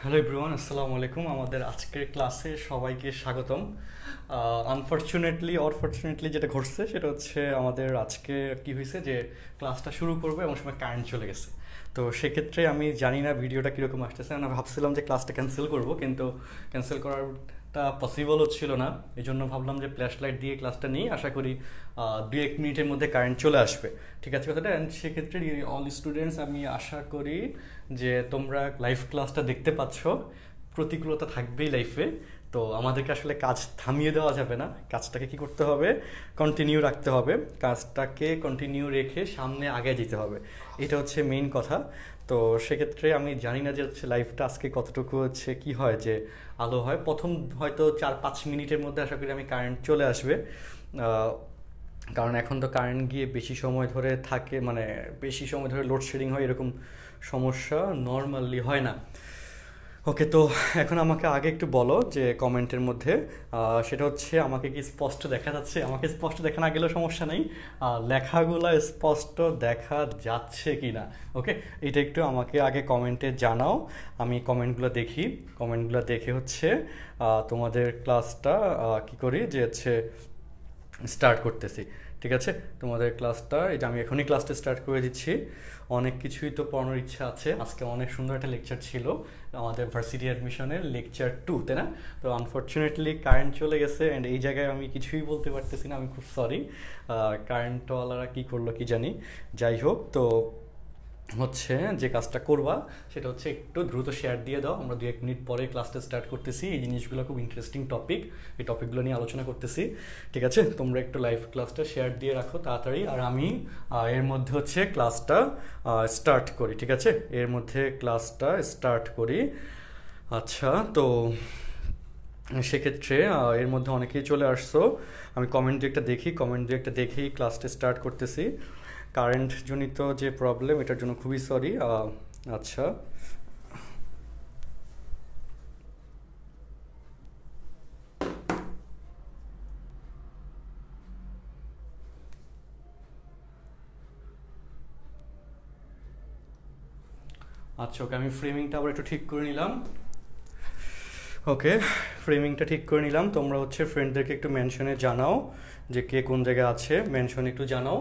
Hello everyone, আসসালামু আলাইকুম। আমাদের আজকের ক্লাসে সবাইকে স্বাগতম। আনফর্চুনেটলি অরফর্চুনেটলি যেটা ঘটছে সেটা হচ্ছে আমাদের আজকে কি হয়েছে যে ক্লাসটা শুরু করবো এমন সময় কারেন্ট চলে গেছে। তো সেক্ষেত্রে আমি জানি না ভিডিওটা কীরকম আসতেছে। আমি ভাবছিলাম যে ক্লাসটা ক্যান্সেল করব, কিন্তু ক্যান্সেল করারটা পসিবল হচ্ছিল না। এই জন্য ভাবলাম যে ফ্ল্যাশ লাইট দিয়ে ক্লাসটা নিই, আশা করি 2-1 মিনিটের মধ্যে কারেন্ট চলে আসবে। ঠিক আছে কথাটা। অ্যান্ড সেক্ষেত্রে অল স্টুডেন্টস, আমি আশা করি যে তোমরা লাইভ ক্লাসটা দেখতে পাচ্ছ। প্রতিকূলতা থাকবেই লাইফে, তো আমাদেরকে আসলে কাজ থামিয়ে দেওয়া যাবে না। কাজটাকে কি করতে হবে? কন্টিনিউ রাখতে হবে। কাজটাকে কন্টিনিউ রেখে সামনে আগে যেতে হবে, এটা হচ্ছে মেইন কথা। তো সেক্ষেত্রে আমি জানি না যে হচ্ছে লাইভটা আজকে কতটুকু হচ্ছে কি হয়, যে আলো হয়। প্রথম হয়তো 4-5 মিনিটের মধ্যে আশা করি আমি কারেন্ট চলে আসবে। কারণ এখন তো কারেন্ট গিয়ে বেশি সময় ধরে থাকে, মানে বেশি সময় ধরে লোডশেডিং হয়, এরকম সমস্যা নর্মালি হয় না। ওকে, তো এখন আমাকে আগে একটু বলো যে কমেন্টের মধ্যে সেটা হচ্ছে আমাকে কি স্পষ্ট দেখা যাচ্ছে? আমাকে স্পষ্ট দেখা না গেলেও সমস্যা নেই, লেখাগুলো স্পষ্ট দেখা যাচ্ছে কি না। ওকে, এটা একটু আমাকে আগে কমেন্টে জানাও। আমি কমেন্টগুলো দেখি, কমেন্টগুলো দেখে হচ্ছে তোমাদের ক্লাসটা কি করি যে হচ্ছে স্টার্ট করতেছি। ঠিক আছে, তোমাদের ক্লাসটা এই যে আমি এখনই ক্লাসটা স্টার্ট করে দিচ্ছি। অনেক কিছুই তো পড়ানোর ইচ্ছা আছে। আজকে অনেক সুন্দর একটা লেকচার ছিল, আমাদের ভার্সিটি অ্যাডমিশনের লেকচার 2, তাই না? তো আনফর্চুনেটলি কারেন্ট চলে গেছে, অ্যান্ড এই জায়গায় আমি কিছুই বলতে পারতেছি না। আমি খুব সরি, কারেন্টওয়ালারা কী করলো কি জানি। যাই হোক, তো হচ্ছে যে কাজটা করবা সেটা হচ্ছে একটু দ্রুত শেয়ার দিয়ে দাও। আমরা 2-1 মিনিট পরে ক্লাসটা স্টার্ট করতেছি। এই জিনিসগুলো খুব ইন্টারেস্টিং টপিক, এই টপিকগুলো নিয়ে আলোচনা করতেছি। ঠিক আছে, তোমরা একটু লাইভ ক্লাসটা শেয়ার দিয়ে রাখো তাড়াতাড়ি, আর আমি এর মধ্যে হচ্ছে ক্লাসটা স্টার্ট করি। ঠিক আছে, এর মধ্যে ক্লাসটা স্টার্ট করি। আচ্ছা, তো সেক্ষেত্রে এর মধ্যে অনেকেই চলে আসছো। আমি কমেন্ট দিয়ে একটা দেখি, কমেন্ট দিয়ে একটা দেখেই ক্লাসটা স্টার্ট করতেছি। কারেন্ট জনিত যে প্রবলেম, এটার জন্য খুবই সরি। আচ্ছা, আচ্ছা, ওকে, আমি ফ্রেমিংটা আবার একটু ঠিক করে নিলাম। ওকে, ফ্রেমিংটা ঠিক করে নিলাম। তোমরা হচ্ছে ফ্রেন্ডদেরকে একটু মেনশনে জানাও যে কে কোন জায়গায় আছে, মেনশনে একটু জানাও।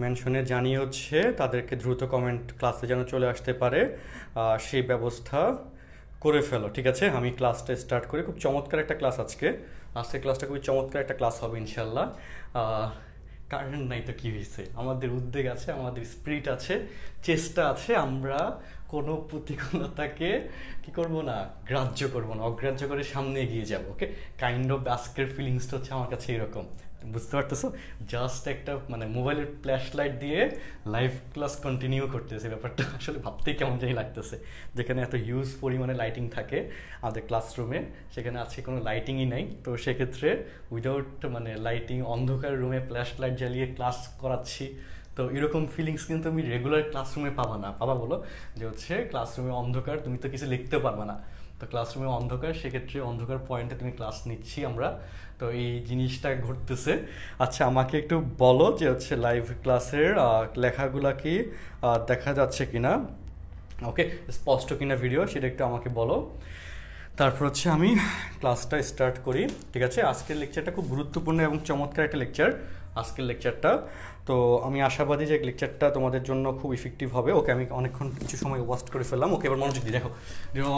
মেনশনে জানিয়ে হচ্ছে তাদেরকে দ্রুত কমেন্ট ক্লাসে যেন চলে আসতে পারে, সেই ব্যবস্থা করে ফেলো। ঠিক আছে, আমি ক্লাসটা স্টার্ট করি। খুব চমৎকার একটা ক্লাস আজকে। আজকের ক্লাসটা খুবই চমৎকার একটা ক্লাস হবে ইনশাল্লাহ। কারেন্ট নাই তো কী হয়েছে, আমাদের উদ্বেগ আছে, আমাদের স্পিরিট আছে, চেষ্টা আছে। আমরা কোনো প্রতিকূলতাকে কি করব না, গ্রাহ্য করব না, অগ্রাহ্য করে সামনে এগিয়ে যাব। ওকে, কাইন্ড অফ আজকের ফিলিংসটা হচ্ছে আমার কাছে এরকম। বুঝতে পারতেছো? জাস্ট একটা মানে মোবাইলের ফ্ল্যাশ লাইট দিয়ে লাইভ ক্লাস কন্টিনিউ করতেছে। ব্যাপারটা আসলে ভাবতেই কেমন জানি লাগতেছে, যেখানে এত হিউজ পরিমাণে লাইটিং থাকে আমাদের ক্লাসরুমে, সেখানে আজকে কোনো লাইটিংই নাই। তো সেক্ষেত্রে উইদাউট মানে লাইটিং, অন্ধকার রুমে ফ্ল্যাশ লাইট জ্বালিয়ে ক্লাস করাচ্ছি। তো এরকম ফিলিংস কিন্তু তুমি রেগুলার ক্লাসরুমে পাবা না। পাবা বলো যে হচ্ছে ক্লাসরুমে অন্ধকার, তুমি তো কিছু লিখতেও পারবে না। তো ক্লাসরুমে অন্ধকার, সেক্ষেত্রে অন্ধকার পয়েন্টে তুমি ক্লাস নিচ্ছি আমরা। তো এই জিনিসটা ঘটতেছে। আচ্ছা, আমাকে একটু বলো যে হচ্ছে লাইভ ক্লাসের লেখাগুলা কি দেখা যাচ্ছে কিনা, ওকে, স্পষ্ট কিনা ভিডিও, সেটা একটু আমাকে বলো। তারপর হচ্ছে আমি ক্লাসটা স্টার্ট করি। ঠিক আছে, আজকের লেকচারটা খুব গুরুত্বপূর্ণ এবং চমৎকার একটা লেকচার আজকের লেকচারটা। তো আমি আশাবাদী যে লেকচারটা তোমাদের জন্য খুব ইফেক্টিভ হবে। ওকে, আমি অনেকক্ষণ কিছু সময় ওয়াস্ট করে ফেললাম। ওকে, এবার মনোযোগ দিয়ে দেখো।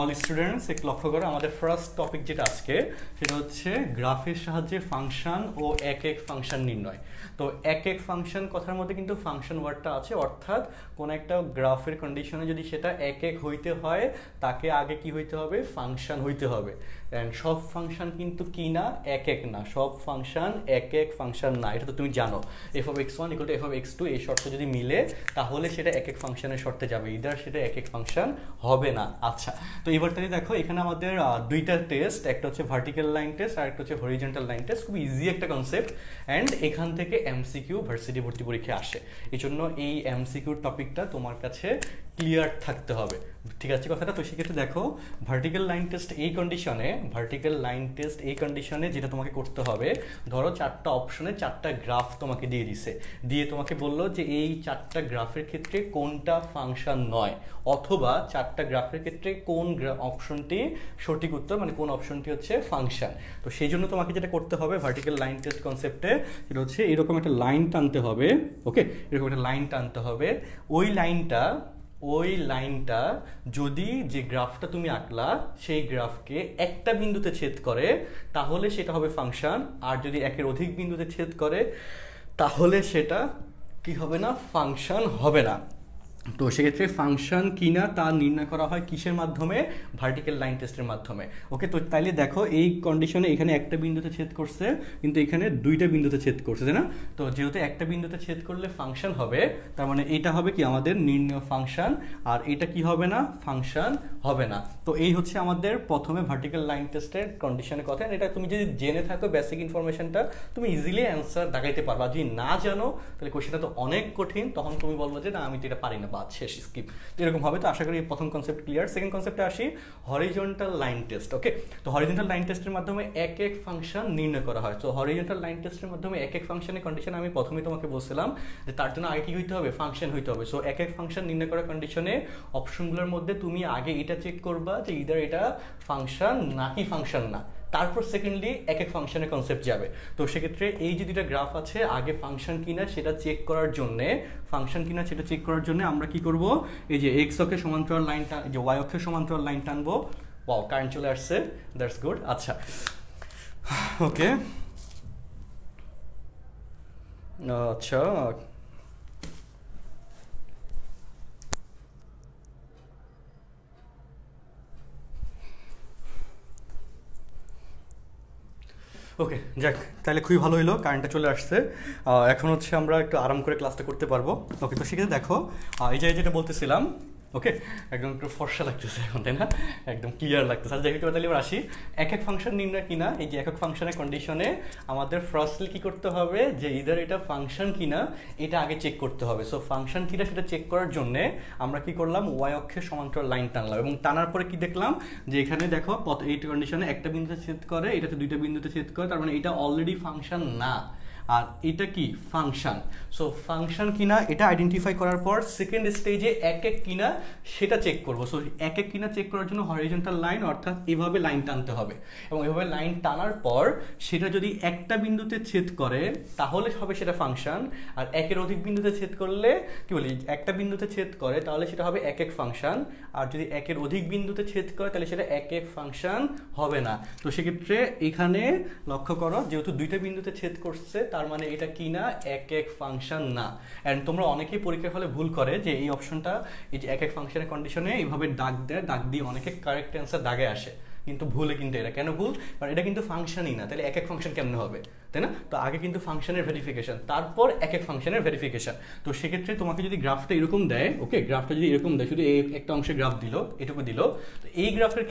অল স্টুডেন্টস একটু লক্ষ্য করো, আমাদের ফার্স্ট টপিক যেটা আজকে সেটা হচ্ছে গ্রাফের সাহায্যে ফাংশন ও এক এক ফাংশন নির্ণয়। তো এক এক ফাংশন কথার মধ্যে কিন্তু ফাংশন ওয়ার্ডটা আছে, অর্থাৎ কোন একটা গ্রাফের কন্ডিশনে যদি সেটা এক এক হইতে হয়, তাকে আগে কি হইতে হবে? ফাংশন হইতে হবে। অ্যান্ড সব ফাংশন কিন্তু কি না, এক এক না। সব ফাংশন এক এক ফাংশন না, এটা তো তুমি জানো। f(x1 = f(x2) এই শর্ত যদি মিলে, তাহলে সেটা এক এক ফাংশনের শর্তে যাবে, ইদার সেটা এক এক ফাংশন হবে না। আচ্ছা, তো এবার তাহলে দেখো, এখানে আমাদের দুইটা টেস্ট, একটা হচ্ছে ভার্টিক্যাল লাইন টেস্ট আর একটা হচ্ছে হরিজন্টাল লাইন টেস্ট। খুব ইজি একটা কনসেপ্ট, অ্যান্ড এখান থেকে এমসিকিউ ভার্সিটি ভর্তি পরীক্ষায় আসে। এই জন্য এই এমসিকিউর টপিকটা তোমার কাছে ক্লিয়ার থাকতে হবে, ঠিক আছে কথাটা। তো সেক্ষেত্রে দেখো ভার্টিক্যাল লাইন টেস্ট এই কন্ডিশনে যেটা তোমাকে করতে হবে, ধরো 4টা অপশনে 4টা গ্রাফ তোমাকে দিয়ে দিছে, দিয়ে তোমাকে বললো যে এই 4টা গ্রাফের ক্ষেত্রে কোনটা ফাংশন নয়, অথবা 4টা গ্রাফের ক্ষেত্রে কোন অপশনটি সঠিক উত্তর, মানে কোন অপশনটি হচ্ছে ফাংশন। তো সেই জন্য তোমাকে যেটা করতে হবে ভার্টিক্যাল লাইন টেস্ট কনসেপ্টে, সেটা হচ্ছে এরকম একটা লাইন টানতে হবে। ওকে, এরকম একটা লাইন টানতে হবে। ওই লাইনটা যদি যে গ্রাফটা তুমি আঁকলা সেই গ্রাফকে একটা বিন্দুতে ছেদ করে তাহলে সেটা হবে ফাংশন, আর যদি একের অধিক বিন্দুতে ছেদ করে তাহলে সেটা কি হবে না, ফাংশন হবে না। তো সেক্ষেত্রে ফাংশন কিনা তা নির্ণয় করা হয় কিসের মাধ্যমে, ভার্টিক্যাল লাইন টেস্টের মাধ্যমে। ওকে, তো তাইলে দেখো এই কন্ডিশনে এখানে একটা বিন্দুতে ছেদ করছে, কিন্তু এখানে 2টা বিন্দুতে ছেদ করছে, তাই না? তো যেহেতু একটা বিন্দুতে ছেদ করলে ফাংশন হবে, তার মানে এটা হবে কি আমাদের নির্ণয় ফাংশন, আর এটা কি হবে না, ফাংশন হবে না। তো এই হচ্ছে আমাদের প্রথমে ভার্টিক্যাল লাইন টেস্টের কন্ডিশনের কথা। এটা তুমি যদি জেনে থাকো বেসিক ইনফরমেশনটা, তুমি ইজিলি অ্যান্সার দেখাইতে পারবা। যদি না জানো তাহলে কোশ্চেনটা তো অনেক কঠিন, তখন তুমি বলবো যে না আমি তো এটা পারি না, শেষ, স্কিপ, এরকম হবে। তো আশা করি প্রথম কনসেপ্ট ক্লিয়ার। সেকেন্ড কনসেপ্টে আসি, হরিজন্টাল লাইন টেস্ট। ওকে, তো হরিজন্টাল লাইন টেস্টের মাধ্যমে এক এক ফাংশন নির্ণয় করা হয়। তো হরিজন্টাল লাইন টেস্টের মাধ্যমে এক এক ফাংশনের কন্ডিশন আমি প্রথমেই তোমাকে বলছিলাম যে তার জন্য আগে কি হইতে হবে, ফাংশন হইতে হবে। সো এক এক ফাংশন নির্ণয় করার কন্ডিশনে অপশনগুলোর মধ্যে তুমি আগে এটা চেক করবা যে ইদার এটা ফাংশন নাকি ফাংশন না, তারপর সেকেন্ডলি এক এক ফাংশনের কনসেপ্ট যাবে। তো সেক্ষেত্রে এই যে দুইটা গ্রাফ আছে, আগে ফাংশন কিনা সেটা চেক করার জন্য আমরা কি করব, এই যে এক্স অক্ষের সমান্তরাল লাইন, যে ওয়াই অক্ষের সমান্তরাল লাইন টানবো। ওয়াও, কারেন্ট চলে আসছে, দ্যাটস গুড। আচ্ছা, ওকে, আচ্ছা, ওকে, যাক, তাহলে খুবই ভালো হলো, কারেন্টটা চলে আসছে। এখন হচ্ছে আমরা একটু আরাম করে ক্লাসটা করতে পারবো। ওকে, তো সেক্ষেত্রে দেখো এই যে যেটা বলতেছিলাম, ওকে, একদম একটু ফর্সা লাগতেছে এখন, তাই না? একদম ক্লিয়ার লাগতেছে। আর যাই হোক, তাহলে এবার আসি এক এক ফাংশন নির্ণয় কিনা। এই যে এক এক ফাংশনের কন্ডিশনে আমাদের ফার্স্টলি কি করতে হবে, যে ইদার এটা ফাংশন কিনা এটা আগে চেক করতে হবে। সো ফাংশন কিনা সেটা চেক করার জন্যে আমরা কি করলাম, ওয়াই অক্ষের সমান্তরাল লাইন টানলাম, এবং টানার পরে কি দেখলাম যে এখানে দেখো এই কন্ডিশনে একটা বিন্দুতে ছেদ করে, এটাতে 2টা বিন্দুতে ছেদ করে, তার মানে এটা অলরেডি ফাংশন না, আর এটা কি ফাংশন। সো ফাংশন কিনা এটা আইডেন্টিফাই করার পর সেকেন্ড স্টেজে এক এক কিনা সেটা চেক করবো। সো এক এক কিনা চেক করার জন্য হরিজন্টাল লাইন, অর্থাৎ এভাবে লাইন টানতে হবে, এবং এভাবে লাইন টানার পর সেটা যদি একটা বিন্দুতে ছেদ করে তাহলে হবে সেটা ফাংশন, আর একের অধিক বিন্দুতে ছেদ করলে কি বলি, একটা বিন্দুতে ছেদ করে তাহলে সেটা হবে এক এক ফাংশন, আর যদি একের অধিক বিন্দুতে ছেদ করে তাহলে সেটা এক এক ফাংশন হবে না। তো সেক্ষেত্রে এখানে লক্ষ্য করো, যেহেতু 2টা বিন্দুতে ছেদ করছে তার মানে এটা কি না, এক এক ফাংশন না। এন্ড তোমরা অনেকেই পরীক্ষার ফলে ভুল করে যে এই অপশনটা, এই যে এক এক ফাংশনের কন্ডিশনে এইভাবে দাগ দেয়, দাগ দিয়ে অনেকে কারেক্ট অ্যান্সার দাগে আসে, কিন্তু ভুলে, কিন্তু এটা কেন ভুল, কারণ এটা কিন্তু ফাংশনই না, তাহলে এক এক ফাংশন কেমনে হবে, তাই না? তো আগে কিন্তু ফাংশনের ভেরিফিকেশন, তারপর এক এক ফাংশনের ভেরিফিকেশন। তো সেক্ষেত্রে তোমাকে যদি গ্রাফটা এরকম দেয়, ওকে, গ্রাফটা যদি এরকম দেয়, শুধু একটা অংশে গ্রাফ দিল, এটুকু দিল, তো এই গ্রাফের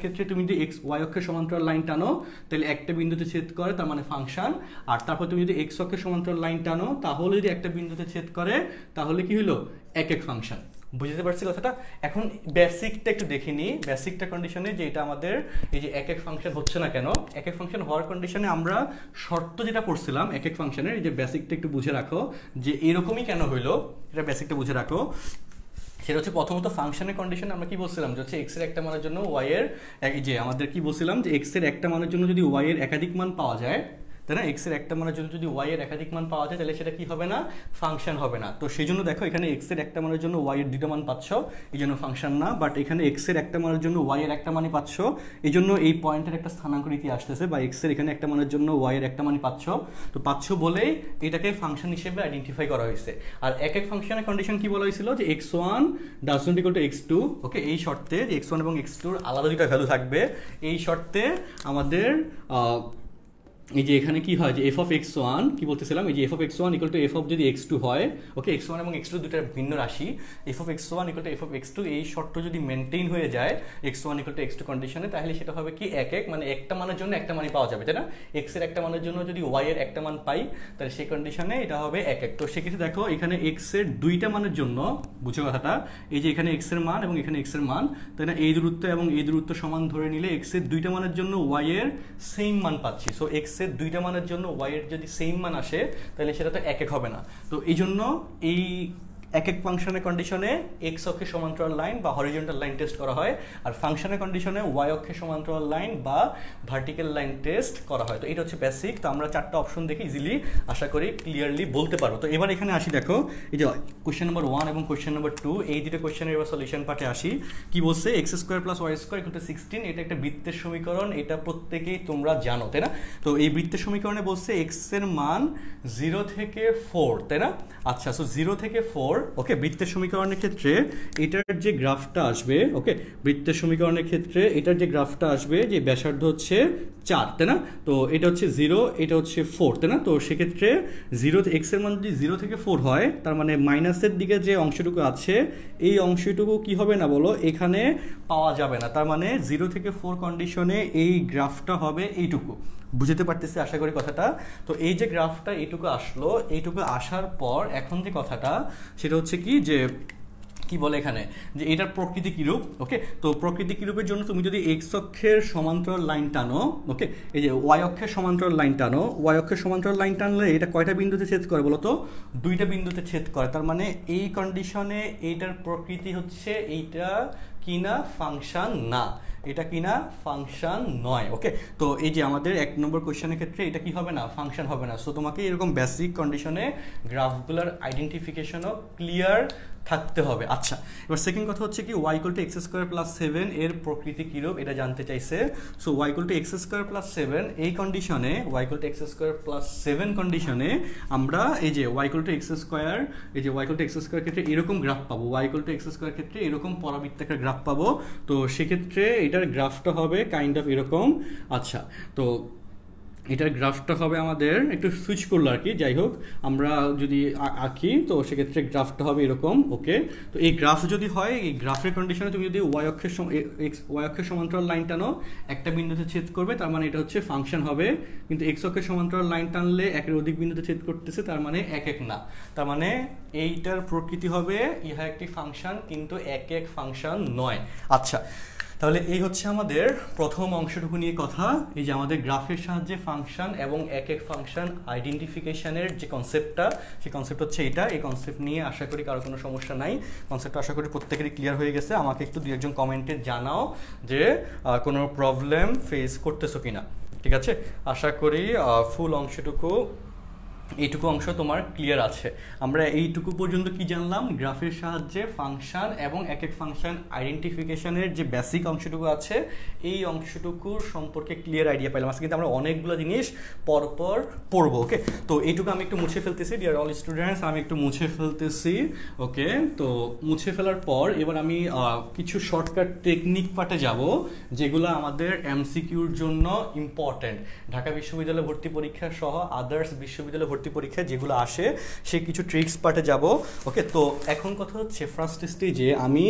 ক্ষেত্রে তুমি যদি এক্স ওয়াই অক্ষের সমান্তরাল লাইন টানো তাহলে একটা বিন্দুতে ছেদ করে, তার মানে ফাংশন। আর তারপর তুমি যদি এক্স অক্ষের সমান্তরাল লাইন টানো তাহলে যদি একটা বিন্দুতে ছেদ করে তাহলে কি হলো, এক এক ফাংশন। বুঝতে পারছি কথাটা? এখন বেসিকটা একটু দেখে নিই, বেসিকটা কন্ডিশনে যে এটা আমাদের এই যে এক এক ফাংশন হচ্ছে না কেন, এক এক ফাংশন হওয়ার কন্ডিশনে আমরা শর্ত যেটা পড়ছিলাম এক এক ফাংশনের, এই যে বেসিকটা একটু বুঝে রাখো যে এরকমই কেন হইলো, এটা বেসিকটা বুঝে রাখো। সেটা হচ্ছে প্রথমত ফাংশনের কন্ডিশন আমরা কি বলছিলাম যে হচ্ছে এক্স এর একটা মানের জন্য ওয়াই এর, এই যে আমাদের কি বলছিলাম যে এক্স এর একটা মানের জন্য যদি ওয়াই এর একাধিক মান পাওয়া যায়, তাই না, এক্স এর একটা মানের জন্য যদি ওয়াই এর একাধিক মান পাওয়া যায় তাহলে সেটা কি হবে না, ফাংশন হবে না। তো সেই জন্য দেখো এখানে এক্স এর একটা মানের জন্য ওয়াই এর 2টা মান পাচ্ছ, এই জন্য ফাংশন না। বাট এখানে এক্স এর একটা মানের জন্য ওয়াই এর একটা মানই পাচ্ছ, এই জন্য এই পয়েন্টের একটা স্থানাঙ্ক রীতি আসতেছে, বা এক্স এর এখানে একটা মানের জন্য ওয়াই এর একটা মানই পাচ্ছ, তো পাচ্ছ বলেই এটাকে ফাংশন হিসেবে আইডেন্টিফাই করা হয়েছে। আর এক এক ফাংশনের কন্ডিশন কি বলা হয়েছিল যে x1 does not equal to x2, ওকে, এই শর্তে যে x1 এবং x2 এর আলাদা 2টা ভ্যালু থাকবে, এই শর্তে আমাদের এই যে এখানে কি হয় যে এফ অফ এক্স ওয়ান কি বলতেছিলাম, এই যে f of x one equal to f of যদি এক্স টু হয়, ওকে এক্স ওয়ান এবং এক্স টু দুটো ভিন্ন রাশি, f of x one equal to f of x two এই শর্ত যদি মেনটেন হয়ে যায় x one equal to x two কন্ডিশনে, তাহলে সেটা হবে কি এক এক, মানে একটা মানের জন্য একটা মানই পাওয়া যাবে, তাই না? এক্স এর একটা মানের জন্য যদি ওয়াই এর একটা মান পাই তাহলে সেই কন্ডিশনে এটা হবে এক এক। তো সেক্ষেত্রে দেখো এখানে এক্স এর দুইটা মানের জন্য, বুঝো কথাটা, এই যে এখানে এক্স এর মান এবং এখানে এক্স এর মান, তাই না? এই দূরত্ব এবং এই দূরত্ব সমান ধরে নিলে এক্স এর দুইটা মানের জন্য ওয়াই এর সেম মান পাচ্ছি। সো এক্স এর দুইটা মানের জন্য ওয়াই এর যদি সেম মান আসে তাহলে সেটা তো এক এক হবে না। তো এই জন্য এই এক এক ফাংশনের কন্ডিশনে এক্স অক্ষের সমান্তরাল লাইন বা হরিজন্টাল লাইন টেস্ট করা হয়, আর ফাংশনের কন্ডিশনে ওয়াই অক্ষের সমান্তরাল লাইন বা ভার্টিক্যাল লাইন টেস্ট করা হয়। তো এটা হচ্ছে বেসিক। তো আমরা চারটা অপশন দেখে ইজিলি আশা করি ক্লিয়ারলি বলতে পারবো। তো এবার এখানে আসি, দেখো এই যে কোয়েশ্চেন নাম্বার 1 এবং কোয়েশ্চেন নাম্বার 2 এই দুটো কোয়েশ্চেনের এবার সলিউশন পার্টে আসি। কি বলছে, x square plus y square equal to 16, এটা একটা বৃত্তের সমীকরণ, এটা প্রত্যেকেই তোমরা জানো, তাই না? তো এই বৃত্তের সমীকরণে বলছে এক্স এর মান 0 থেকে 4, তাই না? আচ্ছা, সো 0 থেকে 4, ওকে, বৃত্তের সমীকরণের ক্ষেত্রে এটার যে গ্রাফটা আসবে, ওকে, বৃত্তের সমীকরণের ক্ষেত্রে এটার যে গ্রাফটা আসবে, যে ব্যাসার্ধ হচ্ছে 4, তাই না? তো এটা হচ্ছে 0, এটা হচ্ছে 4, তাই না? তো সেক্ষেত্রে 0 এক্স এর মান যদি 0 থেকে 4 হয়, তার মানে মাইনাসের দিকে যে অংশটুকু আছে এই অংশটুকু কি হবে না বলো, এখানে পাওয়া যাবে না। তার মানে 0 থেকে 4 কন্ডিশনে এই গ্রাফটা হবে এইটুকু। বুঝতে পারতেছি আশা করি কথাটা। তো এই যে গ্রাফটা এইটুকু আসলো, এইটুকু আসার পর এখন যে কথাটা সেটা হচ্ছে কি, যে কি বলে এখানে যে এটার প্রকৃতি কিরূপ, ওকে। তো প্রকৃতি কিরূপের জন্য তুমি যদি এক্স অক্ষের সমান্তরাল লাইন টানো, ওকে, এই যে ওয়াই অক্ষের সমান্তরাল লাইন টানো, ওয়াই অক্ষের সমান্তরাল লাইন টানলে এটা কয়টা বিন্দুতে ছেদ করে বলো তো? দুইটা বিন্দুতে ছেদ করে। তার মানে এই কন্ডিশনে এইটার প্রকৃতি হচ্ছে এইটা কিনা ফাংশন না, এটা কিনা ফাংশন নয়, ওকে। তো এই যে আমাদের 1 নম্বর কোশ্চেনের ক্ষেত্রে এটা কি হবে না, ফাংশন হবে না। সো তোমাকে এরকম বেসিক কন্ডিশনে গ্রাফগুলোর আইডেন্টিফিকেশনও ক্লিয়ার থাকতে হবে। আচ্ছা, এবার সেকেন্ড কথা হচ্ছে কি, y equal to x square plus 7 এর প্রকৃতি কিরূপ এটা জানতে চাইছে। So y equal to x square plus 7 এই কন্ডিশনে, y equal to x square plus 7 কন্ডিশনে আমরা এই যে y equal to x square, এই যে y equal to x square ক্ষেত্রে এরকম গ্রাফ পাবো, y equal to x square ক্ষেত্রে এরকম পরাবৃত্তাকার গ্রাফ পাবো। তো সেক্ষেত্রে এটার গ্রাফটা হবে কাইন্ড অফ এরকম। আচ্ছা, তো এটার গ্রাফটা হবে আমাদের একটু সুইচ করলো আর কি, যাই হোক আমরা যদি আঁকি তো সেক্ষেত্রে গ্রাফটা হবে এরকম, ওকে। তো এই গ্রাফ যদি হয়, এই গ্রাফের কন্ডিশনে তুমি যদি ওয়াই অক্ষের সমান্তরাল লাইন টানো, একটা বিন্দুতে ছেদ করবে, তার মানে এটা হচ্ছে ফাংশন হবে। কিন্তু এক্স অক্ষের সমান্তরাল লাইন টানলে একের অধিক বিন্দুতে ছেদ করতেছে, তার মানে এক এক না। তার মানে এইটার প্রকৃতি হবে ইহা একটি ফাংশন কিন্তু এক এক ফাংশন নয়। আচ্ছা, তাহলে এই হচ্ছে আমাদের প্রথম অংশটুকু নিয়ে কথা, এই যে আমাদের গ্রাফের সাহায্যে ফাংশন এবং এক এক ফাংশন আইডেন্টিফিকেশনের যে কনসেপ্টটা, সেই কনসেপ্ট হচ্ছে এটা। এই কনসেপ্ট নিয়ে আশা করি কারো কোনো সমস্যা নাই, কনসেপ্টটা আশা করি প্রত্যেকেরই ক্লিয়ার হয়ে গেছে। আমাকে একটু 2-1 কমেন্টে জানাও যে কোনো প্রবলেম ফেস করতেছো কিনা, ঠিক আছে? আশা করি ফুল অংশটুকু, এইটুকু অংশ তোমার ক্লিয়ার আছে। আমরা এইটুকু পর্যন্ত কি জানলাম, গ্রাফের সাহায্যে ফাংশন এবং এক এক ফাংশন আইডেন্টিফিকেশনের যে বেসিক অংশটুকু আছে এই অংশটুকুর সম্পর্কে ক্লিয়ার আইডিয়া পেলাম। আজকে কিন্তু আমরা অনেকগুলো জিনিস পরপর পড়বো, ওকে। তো এইটুকু আমি একটু মুছে ফেলতেছি, ডিয়ার অল স্টুডেন্টস, আমি একটু মুছে ফেলতেছি, ওকে। তো মুছে ফেলার পর এবার আমি কিছু শর্টকাট টেকনিক পার্টে যাব, যেগুলো আমাদের এমসিকিউর জন্য ইম্পর্টেন্ট। ঢাকা বিশ্ববিদ্যালয় ভর্তি পরীক্ষা সহ আদার্স বিশ্ববিদ্যালয় ভর্তি পরীক্ষা যেগুলো আসে সে কিছু ট্রিক্স পার্টে যাব, ওকে। তো এখন কথা হচ্ছে ফার্স্ট স্টেজে আমি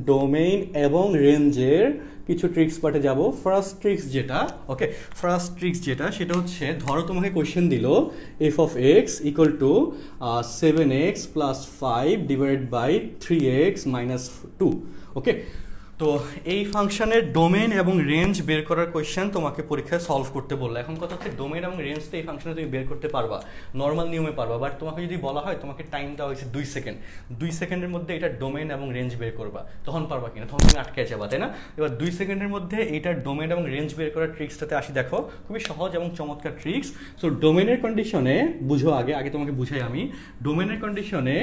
ডোমেইন এবং রেঞ্জের কিছু ট্রিক্স পার্টে যাব। ফার্স্ট ট্রিক্স যেটা সেটা হচ্ছে, ধরো তোমাকে কোয়েশ্চেন দিল F of x equal to 7x plus 5 divided by 3x minus 2, okay. তো এই ফাংশনের ডোমেন এবং রেঞ্জ বের করার কোয়েশ্চেন তোমাকে পরীক্ষায় সলভ করতে বললো। এখন কথা হচ্ছে ডোমেন এবং রেঞ্জ তো এই ফাংশনে তুমি বের করতে পারবা, নর্মাল নিয়মে পারবা, বাট তোমাকে যদি বলা হয় তোমাকে টাইম দেওয়া হয়েছে 2 সেকেন্ড, 2 সেকেন্ডের মধ্যে এটা ডোমেন এবং রেঞ্জ বের করবা, তখন পারবা কিনা? তখন তুমি আটকে যাবা, তাই না? এবার 2 সেকেন্ডের মধ্যে এইটার ডোমেন এবং রেঞ্জ বের করার ট্রিক্সটাতে আসি। দেখো খুবই সহজ এবং চমৎকার ট্রিক্স। সো ডোমেনের কন্ডিশনে বুঝো, আগে তোমাকে বুঝাই আমি। ডোমেনের কন্ডিশনে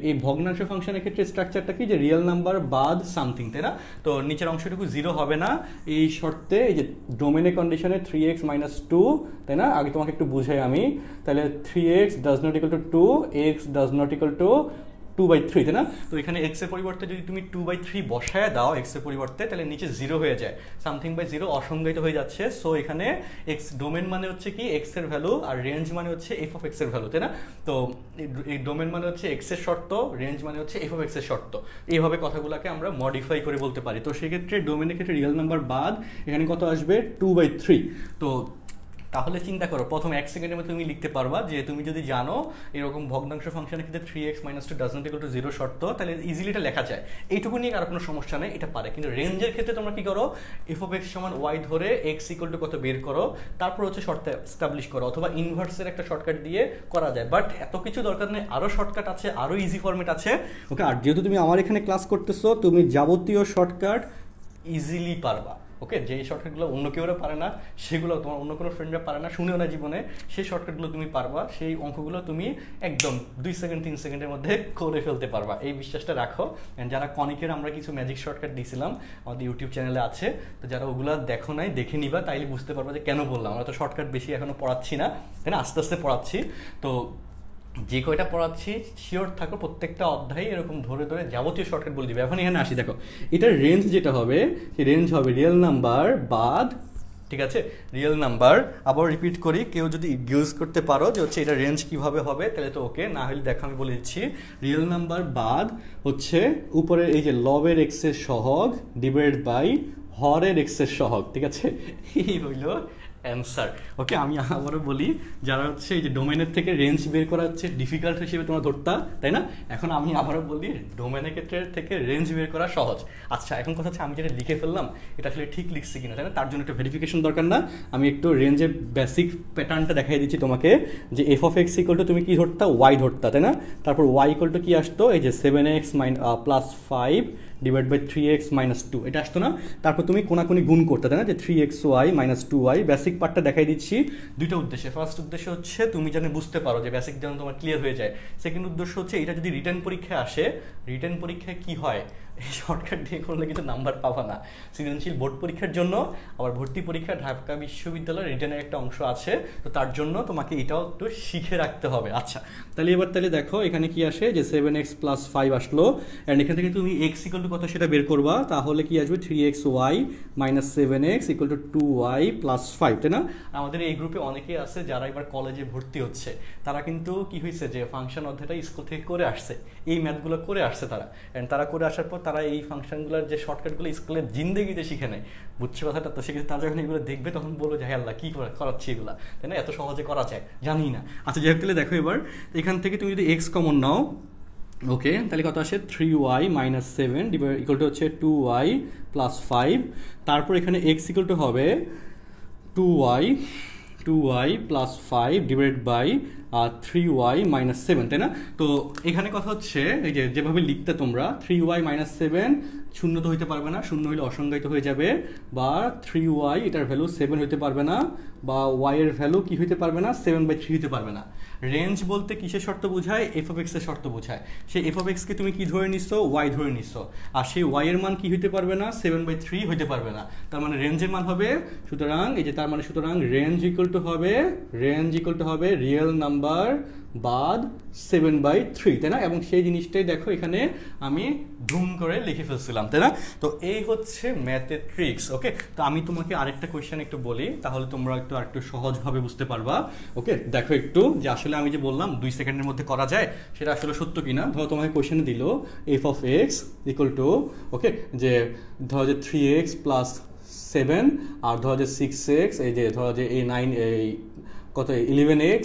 এই ভগ্নাংশ ফাংশনের ক্ষেত্রে স্ট্রাকচারটা কি, যে রিয়েল নাম্বার বাদ সামথিং, তাই না? তো নিচের অংশটুকু 0 হবে না এই শর্তে, এই যে ডোমেনের কন্ডিশনে 3x মাইনাস 2, তাই না? আগে তোমাকে একটু বুঝাই আমি। তাহলে 3x does not equal to 2, x does not equal to 2/3, তাই না? তো এখানে x এর পরিবর্তে যদি তুমি 2/3 বসায় দাও x এর পরিবর্তে, তাহলে নিচে 0 হয়ে যায়, সামথিং বাই 0 অসংজ্ঞায়িত হয়ে যাচ্ছে। সো এখানে x ডোমেন মানে হচ্ছে কি x এর ভ্যালু, আর রেঞ্জ মানে হচ্ছে f অফ x এর ভ্যালু, তাই না? তো এই ডোমেন মানে হচ্ছে x এর শর্ত, রেঞ্জ মানে হচ্ছে f অফ x এর শর্ত। এইভাবে কথাগুলোকে আমরা মডিফাই করে বলতে পারি। তো সেক্ষেত্রে ডোমেনের ক্ষেত্রে রিয়েল নাম্বার বাদ এখানে কত আসবে? 2/3। তো তাহলে চিন্তা করো, প্রথম 1 সেকেন্ডের মধ্যে তুমি লিখতে পারবা যে তুমি যদি জানো এরকম ভগ্নাংশ ফাংশনের ক্ষেত্রে 3x - 2 ডাজন্ট ইকুয়াল টু 0 শর্ত, তাহলে ইজিলি এটা লেখা যায়। এইটুকু নিয়ে আর কোনো সমস্যা নেই, এটা পারে। কিন্তু রেঞ্জের ক্ষেত্রে তোমরা কি করো, f অফ x সমান y ধরে x ইকুয়াল টু কত বের করো, তারপর হচ্ছে শর্ত এস্টাবলিশ করো, অথবা ইনভার্সের একটা শর্টকাট দিয়ে করা যায়। বাট এত কিছু দরকার নেই, আরও শর্টকাট আছে, আরও ইজি ফরম্যাট আছে। ওকে, আর যেহেতু তুমি আমার এখানে ক্লাস করতেছো, তুমি যাবতীয় শর্টকাট ইজিলি পারবা। ওকে, যেই শর্টকাটগুলো অন্য কেউ পারে না, সেগুলো তোমার অন্য কোনো ফ্রেন্ডরা পারে না, শুনেও না জীবনে, সেই শর্টকাটগুলো তুমি পারবা। সেই অঙ্কগুলো তুমি একদম 2 সেকেন্ড 3 সেকেন্ডের মধ্যে করে ফেলতে পারবা, এই বিশ্বাসটা রাখো। যারা কনিকের আমরা কিছু ম্যাজিক শর্টকাট দিয়েছিলাম, আমাদের ইউটিউব চ্যানেলে আছে, তো যারা ওগুলো দেখো নাই, দেখে নিবা, তাইলে বুঝতে পারবা যে কেন বললাম। আমরা তো শর্টকাট বেশি এখনো পড়াচ্ছি না, তাই না, আস্তে আস্তে পড়াচ্ছি। তো যে কয়টা পড়াচ্ছি শিওর থাকো প্রত্যেকটা অধ্যায় এরকম ধরে ধরে যাবতীয় শর্টকাট বলে দিবে। এখন এখানে আসি, দেখো এটার রেঞ্জ যেটা হবে, সেই রেঞ্জ হবে রিয়েল নাম্বার বাদ, ঠিক আছে, রিয়েল নাম্বার। আবার রিপিট করি, কেউ যদি ইউজ করতে পারো যে হচ্ছে এটা রেঞ্জ কিভাবে হবে, তাহলে তো ওকে, না হলে দেখো আমি বলে দিচ্ছি, রিয়েল নাম্বার বাদ হচ্ছে উপরের এই যে লবের এক্সের সহগ ডিভাইড বাই হরের এক্সের সহগ, ঠিক আছে, এই হইল অ্যান্সার। ওকে, আমি আবারও বলি, যারা হচ্ছে এই যে ডোমেনের থেকে রেঞ্জ বের করা হচ্ছে ডিফিকাল্ট হিসেবে তোমরা ধরতা, তাই না, এখন আমি আবারও বলি ডোমেনের ক্ষেত্রে থেকে রেঞ্জ বের করা সহজ। আচ্ছা, এখন কথা হচ্ছে আমি যেটা লিখে ফেললাম এটা আসলে ঠিক লিখছি কিনা, তাই না, তার জন্য একটা ভেরিফিকেশন দরকার না। আমি একটু রেঞ্জের বেসিক প্যাটার্নটা দেখাই দিচ্ছি তোমাকে, যে f of x equal two তুমি কি ধরতা, ওয়াই ধরতা, তাই না, তারপর ওয়াই ইকুয়াল টু কি আসতো, এই যে 7x + 5 ডিভাইড বাই 3x - 2, এটা আসতো না। তারপর তুমি কোনাকুনি গুণ করতে, তাই না, যে 3xy - 2y। বেসিক পার্টটা দেখাই দিচ্ছি দুইটা উদ্দেশ্যে। ফার্স্ট উদ্দেশ্য হচ্ছে তুমি যেন বুঝতে পারো, যে বেসিক যেন তোমার ক্লিয়ার হয়ে যায়। সেকেন্ড উদ্দেশ্য হচ্ছে এটা যদি রিটেন পরীক্ষায় আসে, রিটেন পরীক্ষায় কি হয়, এই শর্টকাট দিয়ে করলে কিন্তু নাম্বার পাবা না। সৃজনশীল বোর্ড পরীক্ষার জন্য, আবার ভর্তি পরীক্ষা ঢাকা বিশ্ববিদ্যালয়ের রিটেনের একটা অংশ আছে, তো তার জন্য তোমাকে এটাও একটু শিখে রাখতে হবে। আচ্ছা, তাহলে এবার তাহলে দেখো এখানে কি আসে, যে 7x + 5 আসলো, অ্যান্ড এখান থেকে তুমি x ইকুয়াল টু কত সেটা বের করবা, তাহলে কি আসবে 3xy - 7x equal to 2y + 5, তাই না। আমাদের এই গ্রুপে অনেকেই আছে যারা এবার কলেজে ভর্তি হচ্ছে, তারা কিন্তু কি হয়েছে, যে ফাংশন অধ্যায়টা স্কুল থেকে করে আসছে, এই ম্যাথগুলো করে আসছে তারা, অ্যান্ড তারা করে আসার পর তারা এই ফাংশনগুলোর যে শর্টকাটগুলো স্কুলের জিন্দেগিতে শিখে নেয়, বুঝছে কথাটা। তো সেক্ষেত্রে তারা যখন এগুলো দেখবে তখন বলবো যে হ্যাঁ আল্লাহ কী করাচ্ছি এগুলো, তাই না, এত সহজে করা যায় জানি না। আচ্ছা, যাই হোক, তাহলে দেখো এবার এখান থেকে তুমি যদি এক্স কমন নাও, ওকে, তাহলে কত আসে, 3y - 7 ইকুয়াল টু হচ্ছে 2y + 5। তারপর এখানে এক্স ইকুয়াল টু হবে 2y + 5 ডিভাইড বাই 3y - 7, তাই না। তো এখানে কথা হচ্ছে এই যে যেভাবে লিখতে তোমরা 3y - 7 শূন্য তো হইতে পারবে না, শূন্য হইলে অসংজ্ঞায়িত হয়ে যাবে, বা 3y এটার ভ্যালু 7 হইতে পারবে না, বা y এর ভ্যালু কি হইতে পারবে না, 7/3 হইতে পারবে না। রেঞ্জ বলতে কিসের শর্ত বোঝায়, এফ অফ এক্স এর শর্ত বোঝায়। সেই এফ অফ এক্সকে তুমি কি ধরে নিছো, y ধরে নিছো, আর সেই y এর মান কি হইতে পারবে না, 7/3 হইতে পারবে না। তার মানে রেঞ্জের মান হবে, সুতরাং এই যে তার মানে সুতরাং রেঞ্জ ইকুয়াল টু হবে রিয়েল নাম্বার বাদ 7/3, তাই না। এবং সেই জিনিসটাই দেখো এখানে আমি ধুম করে লিখে ফেলছিলাম, তাই না। তো এই হচ্ছে ম্যাথের ট্রিক্স। ওকে, তো আমি তোমাকে আরেকটা কোয়েশ্চেন একটু বলি, তাহলে তোমরা আরেকটু সহজভাবে বুঝতে পারবা। ওকে, দেখো একটু, যে আসলে আমি যে বললাম 2 সেকেন্ডের মধ্যে করা যায়, সেটা আসলে সত্য কিনা। ধরো তোমাকে কোয়েশ্চেনে দিল F of x equal to, okay, যে ধরো যে 3x + 7, আর ধরো যে 6x, এই যে ধরো যে এই 9 এই কত 11x,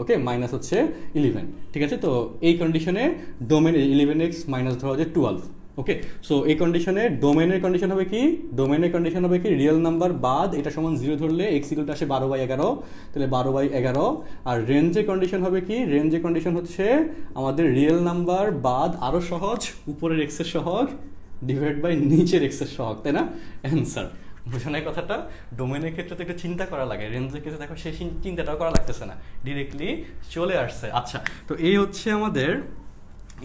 ওকে, মাইনাস হচ্ছে 11, ঠিক আছে। তো এই কন্ডিশনে ডোমেন 11x মাইনাস ধরো যে 12, ওকে। সো এই কন্ডিশনে ডোমেনের কন্ডিশন হবে কি, রিয়েল নাম্বার বাদ এটা সমান 0 ধরলে x ইকুয়াল টু আসে 12/11, তাহলে 12/11। আর রেঞ্জের কন্ডিশন হবে কি, রেঞ্জের কন্ডিশন হচ্ছে আমাদের রিয়েল নাম্বার বাদ আরও সহজ উপরের x এর সহগ ডিভাইড বাই নিচের x এর সহগ, তাই না, অ্যান্সার। বোঝানোর কথাটা, ডোমেনের ক্ষেত্রে তো একটু চিন্তা করা লাগে, রেঞ্জের ক্ষেত্রে দেখো সেই চিন্তাটাও করা লাগতেছে না, ডিরেক্টলি চলে আসছে। আচ্ছা, তো এই হচ্ছে আমাদের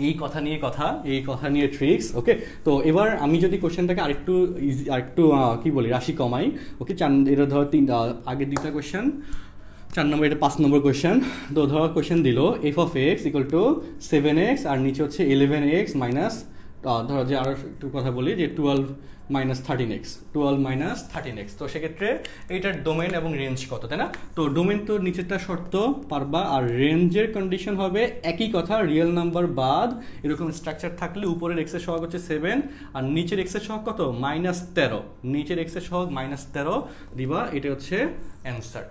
এই কথা নিয়ে ট্রিক্স। ওকে, তো এবার আমি যদি কোশ্চেনটাকে আরেকটু কি বলি রাশি কমাই, ওকে, এটা ধরো আগের 2টা কোশ্চেন 4 নম্বর, এটা 5 নম্বর কোয়েশ্চেন। তো ধরো কোয়েশ্চেন দিল F of x equal to 7x আর নিচে হচ্ছে 11x মাইনাস, ধরো যে আরও একটু কথা বলি যে 12 মাইনাস 13x। তো সেক্ষেত্রে এইটার ডোমেন এবং রেঞ্জ কত, তাই না? তো ডোমেন তো নিচেরটা শর্ত পারবা, আর রেঞ্জের কন্ডিশন হবে একই কথা, রিয়েল নাম্বার বাদ এরকম স্ট্রাকচার থাকলে উপরের এক্সের সহগ হচ্ছে 7 আর নিচের এক্সের সহগ কত -13, নিচের এক্সের সহগ -13 দিবা, এটা হচ্ছে অ্যান্সার।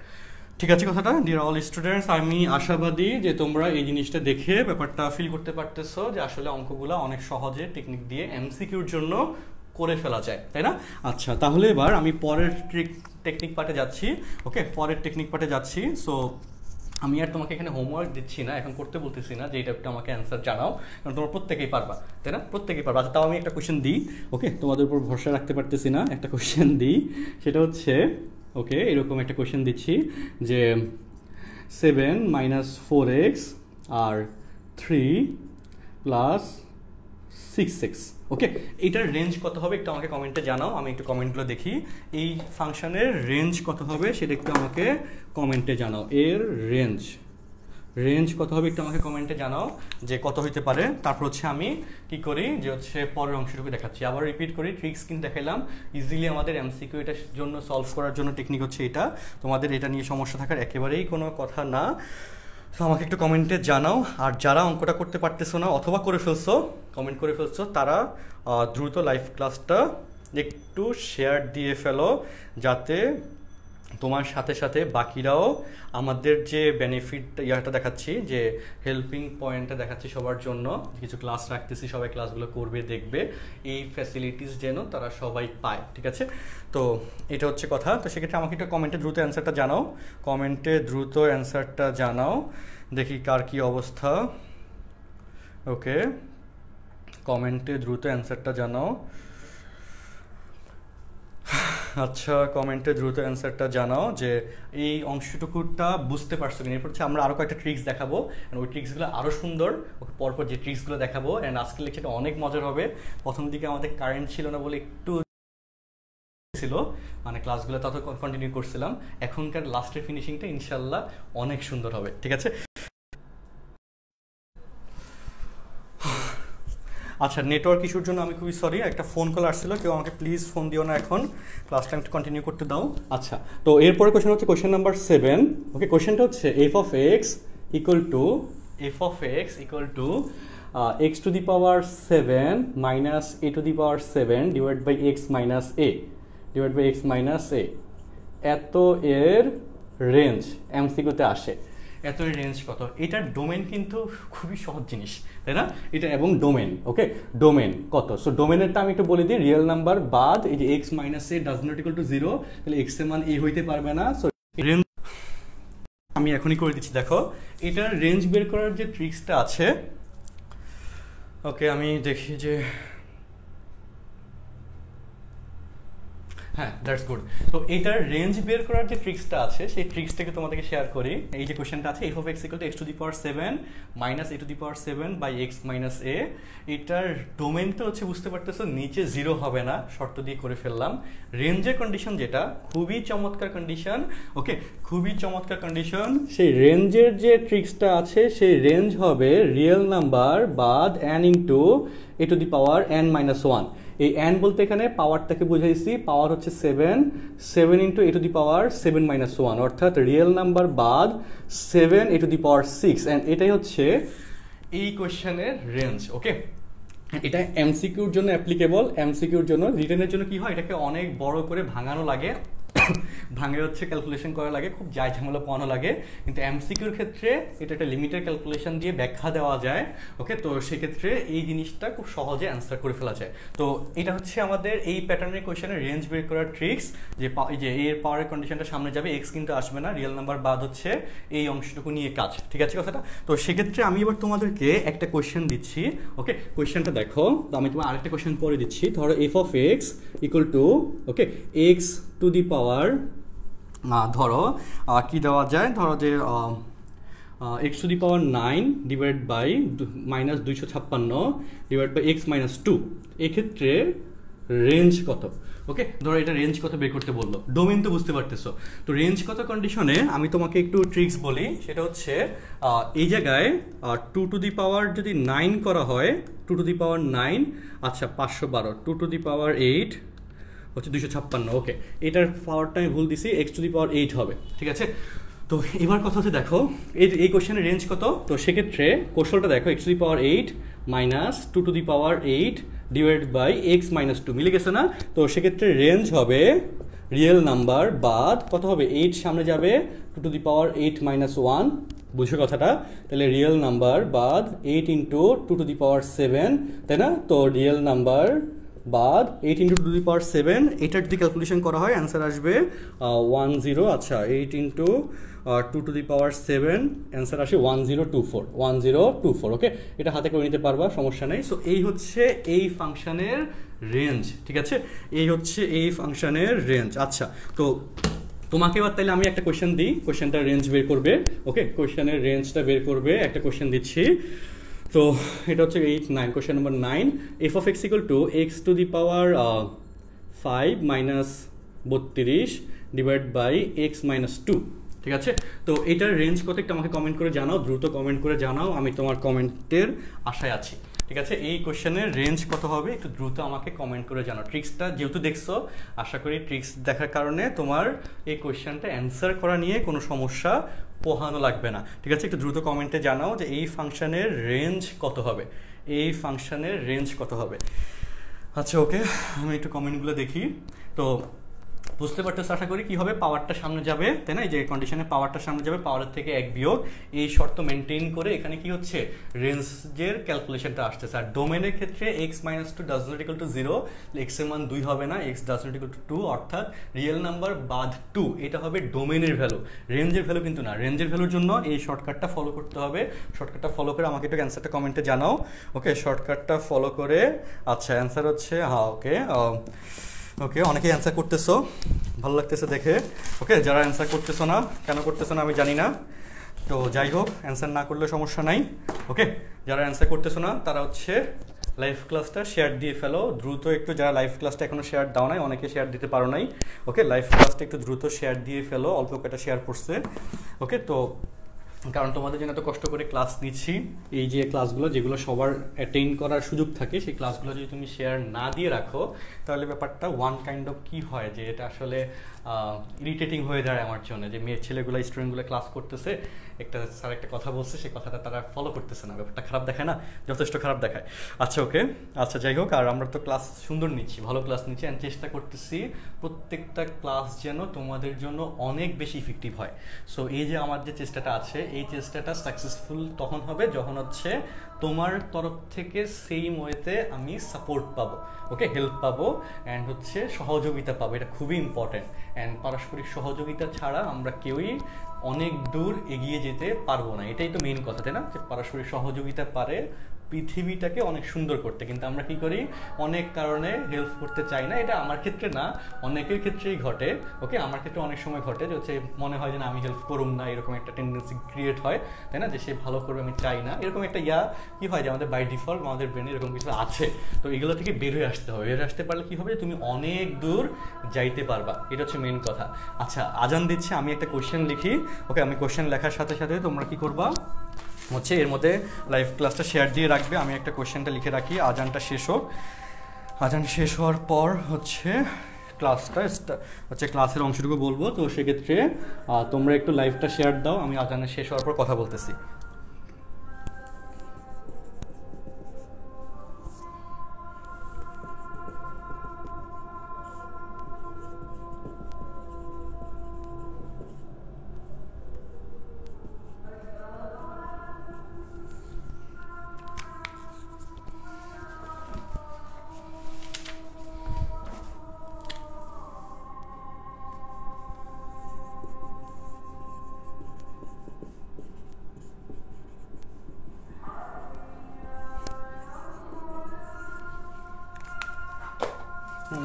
ঠিক আছে কথাটা? ডিয়ার অল স্টুডেন্টস, আমি আশাবাদী যে তোমরা এই জিনিসটা দেখে ব্যাপারটা ফিল করতে পারতেছো যে আসলে অঙ্কগুলো অনেক সহজে টেকনিক দিয়ে এমসিকিউর জন্য করে ফেলা যায়, তাই না? আচ্ছা, তাহলে এবার আমি পরের টেকনিক পার্টে যাচ্ছি। ওকে, পরের টেকনিক পার্টে যাচ্ছি। সো আমি আর তোমাকে এখানে হোমওয়ার্ক দিচ্ছি না, এখন করতে বলতেছি না যে এটা একটু আমাকে অ্যান্সার জানাও, কারণ তোমরা প্রত্যেকেই পারবা, তাই না? প্রত্যেকেই পারবা। আচ্ছা, তাও আমি একটা কোয়েশ্চেন দিই। ওকে, তোমাদের উপর ভরসা রাখতে পারতেছি না, একটা কোয়েশ্চেন দিই। সেটা হচ্ছে ওকে, এরকম একটা কোয়েশ্চেন দিচ্ছি যে 7 - 4x আর 3 + 6x। ওকে, এটার রেঞ্জ কত হবে একটু আমাকে কমেন্টে জানাও, আমি একটু কমেন্টগুলো দেখি। এই ফাংশনের রেঞ্জ কত হবে সেটা একটু আমাকে কমেন্টে জানাও। এর রেঞ্জ কত হবে একটু আমাকে কমেন্টে জানাও যে কত হইতে পারে। তারপর হচ্ছে আমি কি করি যে হচ্ছে পরের অংশটুকু দেখাচ্ছি। আবার রিপিট করি, ট্রিক্স কিন্তু দেখাইলাম। ইজিলি আমাদের এমসিকিউ এটার জন্য সলভ করার জন্য টেকনিক হচ্ছে এটা। তোমাদের এটা নিয়ে সমস্যা থাকার একেবারেই কোনো কথা না। তো আমাকে একটু কমেন্টে জানাও। আর যারা অঙ্কটা করতে পারতেছো না অথবা করে ফেলছো, কমেন্ট করে ফেলছো, তারা দ্রুত লাইভ ক্লাসটা একটু শেয়ার দিয়ে ফেলো, যাতে তোমার সাথে সাথে বাকিরাও আমাদের যে বেনিফিট ইয়াটা দেখাচ্ছি, যে হেল্পিং পয়েন্টটা দেখাচ্ছি সবার জন্য, কিছু ক্লাস রাখতেছি, সবাই ক্লাসগুলো করবে, দেখবে, এই ফ্যাসিলিটিস যেন তারা সবাই পায়। ঠিক আছে? তো এটা হচ্ছে কথা। তো সেক্ষেত্রে আমাকে একটু কমেন্টে দ্রুত অ্যান্সারটা জানাও, দেখি কার কি অবস্থা। ওকে, কমেন্টে দ্রুত অ্যান্সারটা জানাও। আচ্ছা, কমেন্টে দ্রুত অ্যান্সারটা জানাও যে এই অংশটুকুটা বুঝতে পারছো কিনা। এরপর হচ্ছে আমরা আরও কয়েকটা ট্রিক্স দেখাবো, ওই ট্রিক্সগুলো আরও সুন্দর। ওকে, পরপর যে ট্রিক্সগুলো দেখাবো, অ্যান্ড আজকের লেকচারটা অনেক মজার হবে। প্রথম দিকে আমাদের কারেন্ট ছিল না বলে একটু ছিল, মানে ক্লাসগুলো তত কন্টিনিউ করছিলাম। এখনকার লাস্টের ফিনিশিংটা ইনশাল্লাহ অনেক সুন্দর হবে। ঠিক আছে? আচ্ছা, নেটওয়ার্ক ইস্যুর জন্য আমি খুবই সরি, একটা ফোন কল আসছিল, কেউ আমাকে প্লিজ ফোন দিও না এখন, ক্লাসটা একটু কন্টিনিউ করতে দাও। আচ্ছা, তো এরপরে কোয়েশ্চেন হচ্ছে কোয়েশ্চেন নাম্বার 7। ওকে, কোয়েশ্চেনটা হচ্ছে F of x equal to x to the power 7 minus a to the power 7 divided by x minus a এত এর রেঞ্জ এমসিকিউতে আসে। এত এর রেঞ্জ কত? এটার ডোমেন কিন্তু খুবই সহজ জিনিস, তাই না? এটা এবং ডোমেন, ওকে, ডোমেন কত? সো ডোমেনেরটা আমি একটু বলে দিই, রিয়েল নাম্বার বাদ এই যে x minus a does not equal to 0, তাহলে x এর মান a হইতে পারবে না। সো রেঞ্জ আমি এখনই করে দিচ্ছি। দেখো, এটার রেঞ্জ বের করার যে ট্রিক্সটা আছে, ওকে, আমি দেখি যে হ্যাঁ, দ্যাটস গুড। তো এটার রেঞ্জ বের করার যে ট্রিক্সটা আছে, সেই ট্রিক্সটাকে তোমাদেরকে শেয়ার করি। এই যে কোয়েশ্চেনটা আছে, F of x equal to x to the power 7 minus a to the power 7 by x minus a, এটার ডোমেনটা হচ্ছে বুঝতে পারতেছো, নিচে 0 হবে না, শর্ত দিয়ে করে ফেললাম। রেঞ্জের কন্ডিশন যেটা, খুবই চমৎকার কন্ডিশন। ওকে, খুবই চমৎকার কন্ডিশন। সেই রেঞ্জের যে ট্রিক্সটা আছে, সেই রেঞ্জ হবে রিয়েল নাম্বার বাদ n into a to the power n minus 1। এই n বলতে এখানে পাওয়ারটাকে বুঝাইছি, পাওয়ার হচ্ছে 7 into a to the power 7 minus 1, অর্থাৎ রিয়েল নাম্বার বাদ 7 a to the power 6, and এটাই হচ্ছে এই কোয়েশ্চেনের রেঞ্জ। ওকে, এটা এমসিকিউর জন্য অ্যাপ্লিকেবল। এমসিকিউর জন্য, রিটেনের জন্য কি হয়, এটাকে অনেক বড় করে ভাঙানো লাগে, ভাঙে হচ্ছে ক্যালকুলেশন করা লাগে, খুব যাই ঝামেলা পাওয়ানো লাগে। কিন্তু এমসিকিউর ক্ষেত্রে এটা একটা লিমিটেড ক্যালকুলেশন দিয়ে ব্যাখ্যা দেওয়া যায়। ওকে, তো সেক্ষেত্রে এই জিনিসটা খুব সহজে অ্যান্সার করে ফেলা যায়। তো এটা হচ্ছে আমাদের এই প্যাটার্নের কোয়েশ্চেনের রেঞ্জ বের করার ট্রিক্স, যে এর পাওয়ারের কন্ডিশনটা সামনে যাবে, এক্স কিন্তু আসবে না, রিয়েল নাম্বার বাদ হচ্ছে এই অংশটুকু নিয়ে কাজ। ঠিক আছে কথাটা? তো সেক্ষেত্রে আমি এবার তোমাদেরকে একটা কোয়েশ্চেন দিচ্ছি। ওকে, কোয়েশ্চেনটা দেখো, তো আমি তোমার আরেকটা কোয়েশ্চেন পরে দিচ্ছি। ধরো F of x equal to, okay, X to the power, ধরো কি দেওয়া যায়, ধরো যে x to the power 9 divide by -256 divide by x minus 2। এক্ষেত্রে রেঞ্জ কত। ওকে, ধরো এটা রেঞ্জ কত বের করতে বললো, ডোমেন তো বুঝতে পারতেছো। তো রেঞ্জ কত কন্ডিশনে আমি তোমাকে একটু ট্রিক্স বলি, সেটা হচ্ছে এই জায়গায় 2 টু দি পাওয়ার যদি 9 করা হয়, 2 টু দি পাওয়ার 9, আচ্ছা 512, 2 টু দি পাওয়ার 8 হচ্ছে 256। ওকে, এটার পাওয়ারটা আমি ভুল দিছি, x টু দি পাওয়ার 8 হবে, ঠিক আছে। তো এবার কথা হচ্ছে দেখো এই কোশ্চেনের রেঞ্জ কত, তো সেক্ষেত্রে কৌশলটা দেখো, x to the power 8 minus 2 to the power 8 divide by x minus 2, মিলে গেছে না? তো সেক্ষেত্রে রেঞ্জ হবে রিয়েল নাম্বার বাদ কত হবে, 8 সামনে যাবে, 2 টু দি পাওয়ার 8 মাইনাস 1, বুঝো কথাটা? তাহলে রিয়েল নাম্বার বাদ 8 ইন্টু 2 টু দি পাওয়ার 7, তাই না? তো রিয়েল নাম্বার বাদ 8 ইন্টু 2 টু দি পাওয়ার 7, এটার যদি ক্যালকুলেশন করা হয় অ্যান্সার আসবে 10। আচ্ছা 8 into 2 to the power 7, answer আসে 1024। ওকে, এটা হাতে করে নিতে পারবা, সমস্যা নেই। সো এই হচ্ছে এই ফাংশনের রেঞ্জ, ঠিক আছে? এই হচ্ছে এই ফাংশনের রেঞ্জ। আচ্ছা, তো তোমাকে এবার তাহলে আমি একটা কোয়েশ্চেন দিই, কোয়েশ্চেনটার রেঞ্জ বের করবে। ওকে, কোয়েশ্চেনের রেঞ্জটা বের করবে, একটা কোয়েশ্চেন দিচ্ছি। তো এটা হচ্ছে 8, 9, question number 9, f of x equal to x to the power 5 minus 32 divide by x minus 2, ঠিক আছে? তো এটার রেঞ্জ কত একটু আমাকে কমেন্ট করে জানাও, দ্রুত কমেন্ট করে জানাও, আমি তোমার কমেন্টের আশায় আছি, ঠিক আছে? এই কোশ্চেনের রেঞ্জ কত হবে একটু দ্রুত আমাকে কমেন্ট করে জানাও। ট্রিক্সটা যেহেতু দেখছো, আশা করি ট্রিক্স দেখার কারণে তোমার এই কোশ্চেনটা অ্যান্সার করা নিয়ে কোনো সমস্যা পোহানো লাগবে না, ঠিক আছে? একটু দ্রুত কমেন্টে জানাও যে এই ফাংশনের রেঞ্জ কত হবে, এই ফাংশনের রেঞ্জ কত হবে। আচ্ছা ওকে, আমি একটু কমেন্টগুলো দেখি। তো বুঝতে পারতেছ আশা করি কি হবে, পাওয়ারটা সামনে যাবে, তাই না? এই যে কন্ডিশনে পাওয়ারটা সামনে যাবে, পাওয়ারের থেকে 1 বিয়োগ, এই শর্ত মেনটেন করে এখানে কি হচ্ছে, রেঞ্জের ক্যালকুলেশনটা আসতেছে। আর ডোমেনের ক্ষেত্রে x minus 2 does not equal to 0, x এর মান 2 হবে না, x does not equal to 2, অর্থাৎ রিয়েল নাম্বার বাদ 2, এটা হবে ডোমেনের ভ্যালু, রেঞ্জের ভ্যালু কিন্তু না। রেঞ্জের ভ্যালুর জন্য এই শর্টকাটটা ফলো করতে হবে। শর্টকাটটা ফলো করে আমাকে একটু অ্যান্সারটা কমেন্টে জানাও। ওকে, শর্টকাটটা ফলো করে, আচ্ছা অ্যান্সার হচ্ছে, হ্যাঁ ওকে ওকে, অনেকেই অ্যান্সার করতেছো, ভালো লাগতেছে দেখে। ওকে, যারা অ্যান্সার করতেছো না, কেন করতেছো না আমি জানি না, তো যাই হোক, অ্যান্সার না করলে সমস্যা নাই। ওকে, যারা অ্যান্সার করতেছো না তারা হচ্ছে লাইভ ক্লাসটা শেয়ার দিয়ে ফেলো দ্রুত একটু, যারা লাইভ ক্লাসটা এখনো শেয়ার দাও নাই, অনেকে শেয়ার দিতে পারো নাই। ওকে, লাইভ ক্লাসটা একটু দ্রুত শেয়ার দিয়ে ফেলো, অল্প কয়েকটা শেয়ার করছে। ওকে, তো কারণ তোমাদের জন্য এত কষ্ট করে ক্লাস নিচ্ছি, এই যে ক্লাসগুলো যেগুলো সবার অ্যাটেইন করার সুযোগ থাকে, সেই ক্লাসগুলো যদি তুমি শেয়ার না দিয়ে রাখো, তাহলে ব্যাপারটা ওয়ান কাইন্ড অফ কী হয়, যে এটা আসলে ইরিটেটিং হয়ে যায় আমার জন্য, যে মেয়ের ছেলেগুলো স্টুডেন্টগুলো ক্লাস করতেছে, একটা স্যার একটা কথা বলছে, সেই কথাটা তারা ফলো করতেছে না, ব্যাপারটা খারাপ দেখায় না? যথেষ্ট খারাপ দেখায়। আচ্ছা ওকে, আচ্ছা যাই হোক, আর আমরা তো ক্লাস সুন্দর নিচ্ছি, ভালো ক্লাস নিচ্ছি, অ্যান্ড চেষ্টা করতেছি প্রত্যেকটা ক্লাস যেন তোমাদের জন্য অনেক বেশি ইফেক্টিভ হয়। সো এই যে আমার যে চেষ্টাটা আছে, এই চেষ্টাটা সাকসেসফুল তখন হবে যখন হচ্ছে তোমার তরফ থেকে সেম ওয়েতে আমি সাপোর্ট পাবো, ওকে, হেল্প পাবো, অ্যান্ড হচ্ছে সহযোগিতা পাবো। এটা খুবই ইম্পর্ট্যান্ট, অ্যান্ড পারস্পরিক সহযোগিতা ছাড়া আমরা কেউই অনেক দূর এগিয়ে যেতে পারবো না। এটাই তো মেইন কথা, তাই না? যে পারস্পরিক সহযোগিতা পারে পৃথিবীটাকে অনেক সুন্দর করতে, কিন্তু আমরা কি করি, অনেক কারণে হেল্প করতে চাই না। এটা আমার ক্ষেত্রে না, অনেকের ক্ষেত্রেই ঘটে। ওকে, আমার ক্ষেত্রে অনেক সময় ঘটে যে হচ্ছে মনে হয় যে না আমি হেল্প করুম না, এরকম একটা টেন্ডেন্সি ক্রিয়েট হয়, তাই না? যে সে ভালো করবে আমি চাই না, এরকম একটা কি হয় যে আমাদের বাই ডিফল্ট আমাদের ব্রেনে এরকম কিছু আছে। তো এগুলো থেকে বের হয়ে আসতে হবে, বের হয়ে আসতে পারলে কি হবে, তুমি অনেক দূর যাইতে পারবা। এটা হচ্ছে মেন কথা। আচ্ছা, আজান দিচ্ছে, আমি একটা কোশ্চেন লিখি। ওকে, আমি কোশ্চেন লেখার সাথে সাথে তোমরা কি করবা হচ্ছে এর মধ্যে লাইভ ক্লাসটা শেয়ার দিয়ে রাখবে। আমি একটা কোশ্চেনটা লিখে রাখি, আজানটা শেষ হোক, আজান শেষ হওয়ার পর হচ্ছে ক্লাসটা হচ্ছে ক্লাসের অংশটুকু বলবো। তো সেক্ষেত্রে তোমরা একটু লাইভটা শেয়ার দাও, আমি আজানের শেষ হওয়ার পর কথা বলতেছি।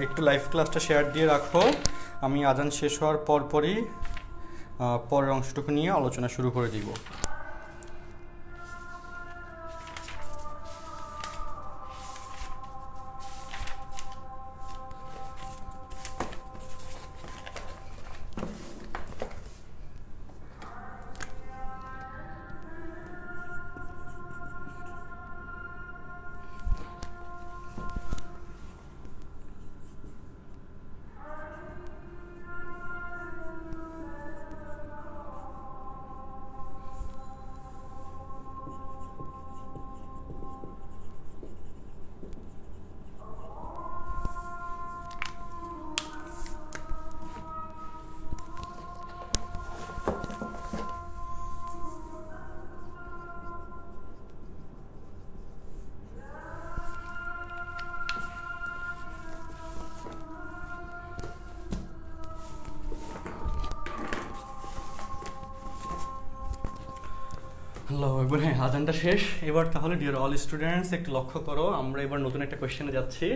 একটু লাইভ ক্লাসটা শেয়ার দিয়ে রাখো, আমি আজান শেষ হওয়ার পরপরই পরের অংশটুকু নিয়ে আলোচনা শুরু করে দিব। আল্লাহু আকবার। হ্যাঁ, আজানটা শেষ এবার। তাহলে ডিয়ার অল স্টুডেন্টস একটু লক্ষ্য করো, আমরা এবার নতুন একটা কোয়েশ্চেনে যাচ্ছি।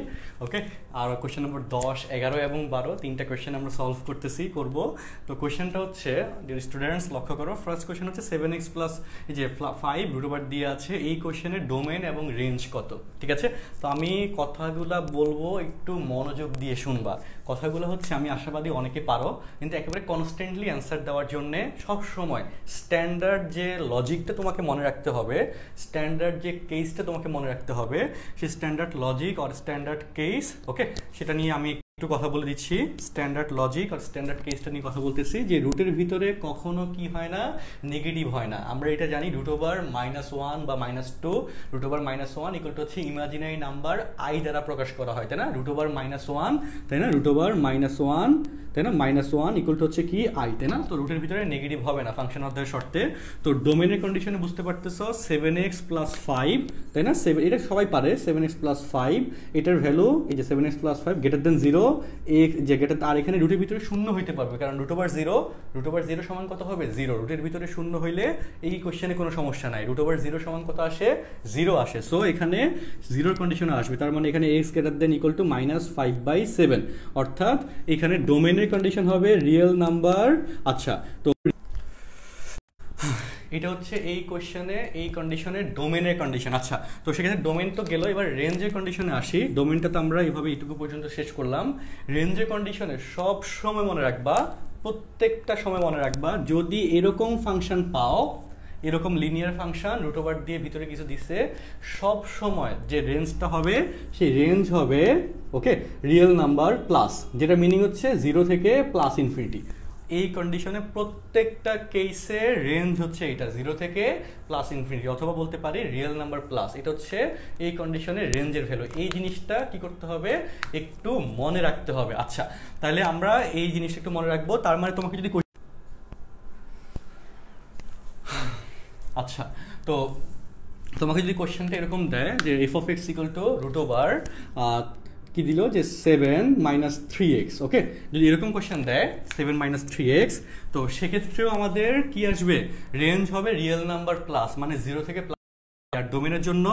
ওকে, আর কোয়েশ্চেন নম্বর 10, 11 এবং 12 তিনটা কোয়েশ্চেন আমরা সলভ করব। তো কোয়েশ্চেনটা হচ্ছে ডিয়ার স্টুডেন্টস লক্ষ্য করো, ফার্স্ট কোয়েশ্চেন হচ্ছে 7x প্লাস এই যে 5 রুট ওভার দিয়ে আছে, এই কোয়েশ্চেনের ডোমেন এবং রেঞ্জ কত? ঠিক আছে, তো আমি কথাগুলা বলবো, একটু মনোযোগ দিয়ে শুনবা। কথাগুলো হচ্ছে আমি আশাবাদী অনেকে পারো, কিন্তু একেবারে কনস্ট্যান্টলি অ্যান্সার দেওয়ার জন্যে সব সময় স্ট্যান্ডার্ড যে লজিকটা তোমাকে মনে রাখতে হবে, স্ট্যান্ডার্ড যে কেসটা তোমাকে মনে রাখতে হবে, সেই স্ট্যান্ডার্ড লজিক আর স্ট্যান্ডার্ড কেস, ওকে, সেটা নিয়ে আমি একটু কথা বলে দিচ্ছি। স্ট্যান্ডার্ড লজিক আর স্ট্যান্ডার্ড কেসটা নিয়ে কথা বলতেছি, যে রুটের ভিতরে কখনো কি হয় না, নেগেটিভ হয় না। আমরা এটা জানি, রুট ওভার -1 বা -2, রুট ওভার -1 ইকুয়াল টু হচ্ছে ইমাজিনারি নাম্বার আই দ্বারা প্রকাশ করা হয়, তাই না? রুট ওভার -1, তাই না? রুট ওভার -1, তাই না? -1 ইকুয়াল টু হচ্ছে কি আই, তাই না? তো রুটের ভিতরে নেগেটিভ হবে না ফাংশন অধ্যায়ের শর্তে। তো ডোমেনের কন্ডিশনে বুঝতে পারতেছো 7x প্লাস 5, তাই না? এটা সবাই পারে, 7x প্লাস 5, এটার ভ্যালু এই যে 7x প্লাস 5 গ্রেটার দেন 0, যে গ্রেটার, আর এখানে রুটের ভিতরে শূন্য হইতে পারবে, কারণ রুট ওভার 0 সমান কত হবে? 0। রুটের ভিতরে শূন্য হইলে এই কোশ্চেনে কোনো সমস্যা নাই, রুট ওভার 0 সমান কত আসে? 0 আসে। সো এখানে 0 কন্ডিশনে আসবে, তার মানে এখানে x greater than equal to -5/7, অর্থাৎ এখানে ডোমেনের কন্ডিশন হবে রিয়েল নাম্বার। আচ্ছা, তো এটা হচ্ছে এই কোশ্চেনে এই কন্ডিশনের ডোমেনের কন্ডিশন। আচ্ছা, তো সেক্ষেত্রে ডোমেন তো গেল, এবার রেঞ্জের কন্ডিশনে আসি। ডোমেনটা তো আমরা এইভাবে এইটুকু পর্যন্ত শেষ করলাম। রেঞ্জের কন্ডিশনে সব সময় মনে রাখবা, প্রত্যেকটা সময় মনে রাখবা, যদি এরকম ফাংশন পাও, এরকম লিনিয়ার ফাংশন রুট ওভার দিয়ে ভিতরে কিছু দিছে, সব সময় যে রেঞ্জটা হবে সেই রেঞ্জ হবে ওকে রিয়েল নাম্বার প্লাস, যেটা মিনিং হচ্ছে 0 থেকে প্লাস ইনফিনিটি। এই কন্ডিশনে প্রত্যেকটা কেসে রেঞ্জ হচ্ছে এটা 0 থেকে প্লাস ইনফিনিটি, অথবা বলতে পারি রিয়েল নাম্বার প্লাস। এটা হচ্ছে এই কন্ডিশনে রেঞ্জের ভ্যালু। এই জিনিসটা কি করতে হবে? একটু মনে রাখতে হবে। আচ্ছা, তাহলে আমরা এই জিনিসটা একটু মনে রাখবো। তার মানে তোমাকে যদি আচ্ছা, তো তোমাকে যদি কোশ্চেনটা এরকম দেয় যে f of x equal to root over কি দিল যে 7 - 3x, ওকে, যদি এরকম কোশ্চেন দেয় 7 - 3x, তো সেক্ষেত্রেও আমাদের কি আসবে? রেঞ্জ হবে রিয়েল নাম্বার প্লাস, মানে 0 থেকে প্লাস। আর ডোমেনের জন্য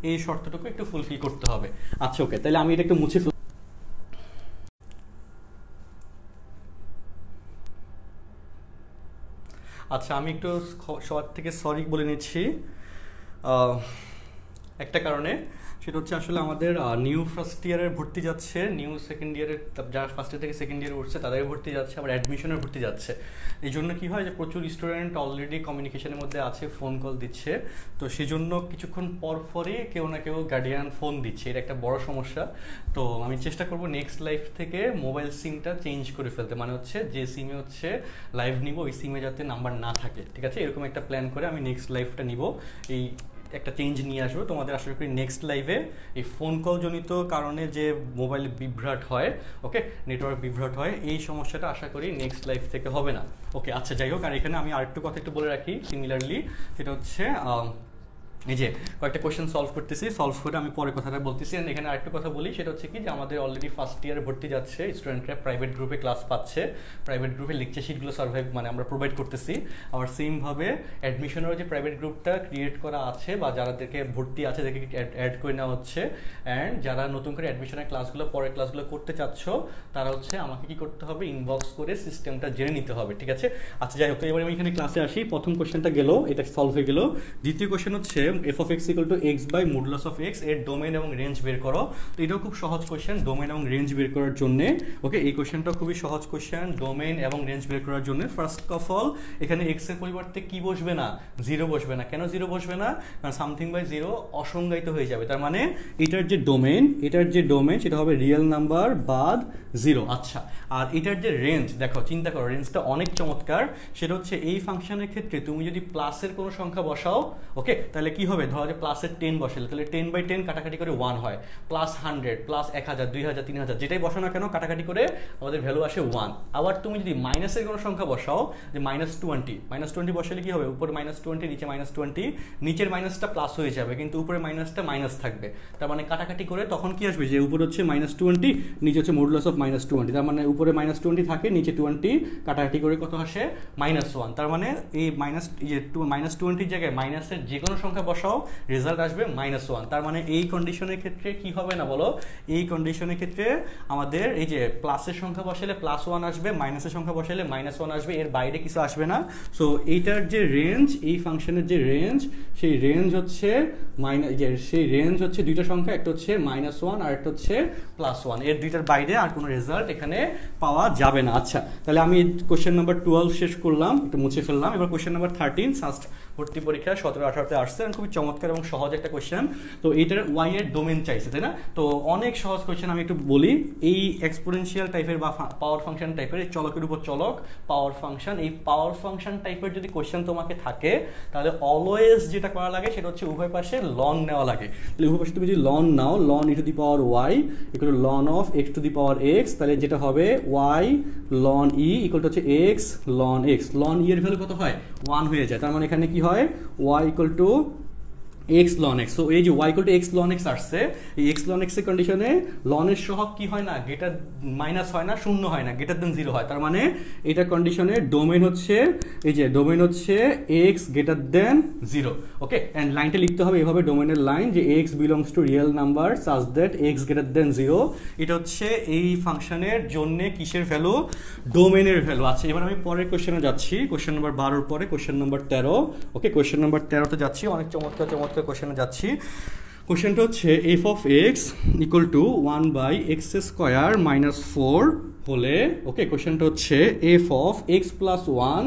এই শর্তটুকু একটু ফুলফিল করতে হবে। আচ্ছা, ওকে, তাহলে আমি এটা একটু মুছে ফেলি। আচ্ছা, আমি একটু সবার থেকে সরি বলে নিচ্ছি একটা কারণে, সেটা হচ্ছে আসলে আমাদের নিউ ফার্স্ট ইয়ারের ভর্তি যাচ্ছে, নিউ সেকেন্ড ইয়ারের যারা ফার্স্ট ইয়ার থেকে সেকেন্ড ইয়ারে উঠছে তাদের ভর্তি যাচ্ছে, আবার অ্যাডমিশনের ভর্তি যাচ্ছে। এই জন্য কী হয় যে প্রচুর স্টুডেন্ট অলরেডি কমিউনিকেশনের মধ্যে আছে, ফোন কল দিচ্ছে। তো সেই জন্য কিছুক্ষণ পরই কেউ না কেউ গার্ডিয়ান ফোন দিচ্ছে, এটা একটা বড় সমস্যা। তো আমি চেষ্টা করব নেক্সট লাইফ থেকে মোবাইল সিমটা চেঞ্জ করে ফেলতে, মানে হচ্ছে যে সিমে হচ্ছে লাইভ নিব ওই সিমে যাতে নাম্বার না থাকে, ঠিক আছে? এরকম একটা প্ল্যান করে আমি নেক্সট লাইফটা নিব, এই একটা চেঞ্জ নিয়ে আসবো তোমাদের। আশা করি নেক্সট লাইভে এই ফোন কল জনিত কারণে যে মোবাইলে বিভ্রাট হয়, ওকে, নেটওয়ার্ক বিভ্রাট হয়, এই সমস্যাটা আশা করি নেক্সট লাইভ থেকে হবে না। ওকে, আচ্ছা, যাই হোক, আর এখানে আমি আরেকটু কথা একটু বলে রাখি সিমিলারলি, সেটা হচ্ছে এই যে কয়েকটা কোয়েশ্চেন সলভ করতেছি, সলভ করে আমি পরে কথাটা বলতেছি। আর এখানে আরেকটু কথা বলি, সেটা হচ্ছে কি যে আমাদের অলরেডি ফার্স্ট ইয়ারে ভর্তি যাচ্ছে স্টুডেন্টরা প্রাইভেট গ্রুপে ক্লাস পাচ্ছে, প্রাইভেট গ্রুপে লেকচার শিটগুলো সার্ভাইভ মানে আমরা প্রোভাইড করতেছি। আবার সেমভাবে অ্যাডমিশনেরও যে প্রাইভেট গ্রুপটা ক্রিয়েট করা আছে বা যাদেরকে ভর্তি আছে তাদেরকে অ্যাড করে নেওয়া হচ্ছে। অ্যান্ড যারা নতুন করে অ্যাডমিশনের ক্লাসগুলো পরের ক্লাসগুলো করতে চাচ্ছ, তারা হচ্ছে আমাকে কি করতে হবে? ইনবক্স করে সিস্টেমটা জেনে নিতে হবে, ঠিক আছে? আচ্ছা, যাই হোক, এবার আমি এখানে ক্লাসে আসি। প্রথম কোয়েশ্চেনটা গেল, এটা সলভ হয়ে গেল। দ্বিতীয় কোয়েশ্চেন হচ্ছে f of x equal to x by modulus of x, এর ডোমেন এবং রেঞ্জ বের করো। তো এটাও খুব সহজ কোয়েশ্চেন, ডোমেন এবং রেঞ্জ বের করার জন্য। ওকে, এই কোয়েশ্চেনটাও খুবই সহজ কোয়েশ্চেন, ডোমেন এবং রেঞ্জ বের করার জন্য। ফার্স্ট অফ অল এখানে x এর পরিবর্তে কি বসবে না? 0 বসবে না। কেন 0 বসবে না? কারণ সামথিং বাই 0 অসংজ্ঞায়িত হয়ে যাবে, তার মানে এটার যে ডোমেন সেটা হবে রিয়েল নাম্বার বাদ 0। আচ্ছা, আর এটার যে রেঞ্জ, দেখো চিন্তা করো, রেঞ্জটা অনেক চমৎকার। সেটা হচ্ছে এই ফাংশনের ক্ষেত্রে তুমি যদি প্লাসের কোনো সংখ্যা বসাও, ওকে, তাহলে কি হবে, ধরো যে প্লাসের 10 বসালে তাহলে 10/10 কাটাকাটি করে 1 হয়, প্লাস 100 প্লাস 1000 2000 3000 যেটাই বসো না কেন কাটাকাটি করে আমাদের ভ্যালু আসে 1। আবার তুমি যদি মাইনাসের কোনো সংখ্যা বসাও, যে -20 বসালে কি হবে, উপরে -20 নিচে -20, নিচের মাইনাসটা প্লাস হয়ে যাবে কিন্তু উপরে মাইনাসটা মাইনাস থাকবে, তার মানে কাটাকাটি করে তখন কি আসবে, যে উপরে হচ্ছে -20 নিচে হচ্ছে মডুলাস অফ -20, তার মানে উপরে -20 থাকে নিচে 20, কাটাকাটি করে কত আসে -1। তার মানে এই -20 জায়গায় মাইনাসের যে কোনো সংখ্যা বসাও রেজাল্ট আসবে -1। তার মানে এই কন্ডিশনের ক্ষেত্রে কি হবে না বলো, এই কন্ডিশনের ক্ষেত্রে আমাদের এই যে প্লাসের সংখ্যা বসালে +1 আসবে, মাইনাসের সংখ্যা বসালে -1 আসবে, এর বাইরে কিছু আসবে না। সো এইটার যে রেঞ্জ, এই ফাংশনের যে রেঞ্জ, সেই রেঞ্জ হচ্ছে দুইটা সংখ্যা, একটা হচ্ছে -1 আর একটা হচ্ছে +1, এর দুইটার বাইরে আর কোনো রেজাল্ট এখানে পাওয়া যাবে না। আচ্ছা, তাহলে আমি কোশ্চেন নাম্বার 12 শেষ করলাম, একটু মুছে ফেললাম। এবার কোশ্চেন নাম্বার 13 সাস্ট ভর্তি পরীক্ষা 17-18তে আসছে, খুবই চমৎকার এবং সহজ একটা কোশ্চেন। তো এইটার ওয়াই এর ডোমেন চাইছে, তাই না? তো অনেক সহজ কোশ্চেন, আমি একটু বলি। এই এক্সপোনেনশিয়াল টাইপের বা পাওয়ার ফাংশন টাইপের, এই চলকের উপর চলক পাওয়ার ফাংশন, এই পাওয়ার ফাংশন টাইপের যদি কোশ্চেন তোমাকে থাকে তাহলে অলওয়েজ যেটা করা লাগে সেটা হচ্ছে উভয় পাশে লন নেওয়া লাগে। তাহলে উভয় পাশে তুমি যদি লন নাও, ln e to the power y equal to ln of x to the power x, তাহলে যেটা হবে y ln e equal to হচ্ছে x ln x। Ln e এর ভ্যালু কত হয়, 1 হয়ে যায়। তার মানে এখানে কি হয়, y equal to x ln x। So এই যে y equal to x ln x আসছে, এই x ln x এর কন্ডিশনে ln এর সহগ কি হয় না, গ্রেটার মাইনাস হয় না, শূন্য হয় না, গ্রেটার দেন 0 হয়। তার মানে এটা কন্ডিশনে ডোমেন হচ্ছে, এই যে ডোমেন হচ্ছে x greater than 0। Okay, and লাইনটা লিখতে হবে এভাবে, ডোমেনের লাইন, যে x belongs to real number such that x greater than 0। এটা হচ্ছে এই ফাংশনের জন্য কিসের ভ্যালু, ডোমেনের ভ্যালু। আচ্ছা, এবার আমি পরের কোশ্চেনে যাচ্ছি, কোশ্চেন নাম্বার 12 পরে কোশ্চেন নাম্বার 13। ওকে, কোশ্চেন নাম্বার 13তে যাচ্ছি, অনেক চমৎকার কোশ্চেনে যাচ্ছি। কোশ্চেনটা হচ্ছে f of x equal two 1/x² -4 হলে, ওকে, কোশ্চেনটা হচ্ছে f অফ x প্লাস 1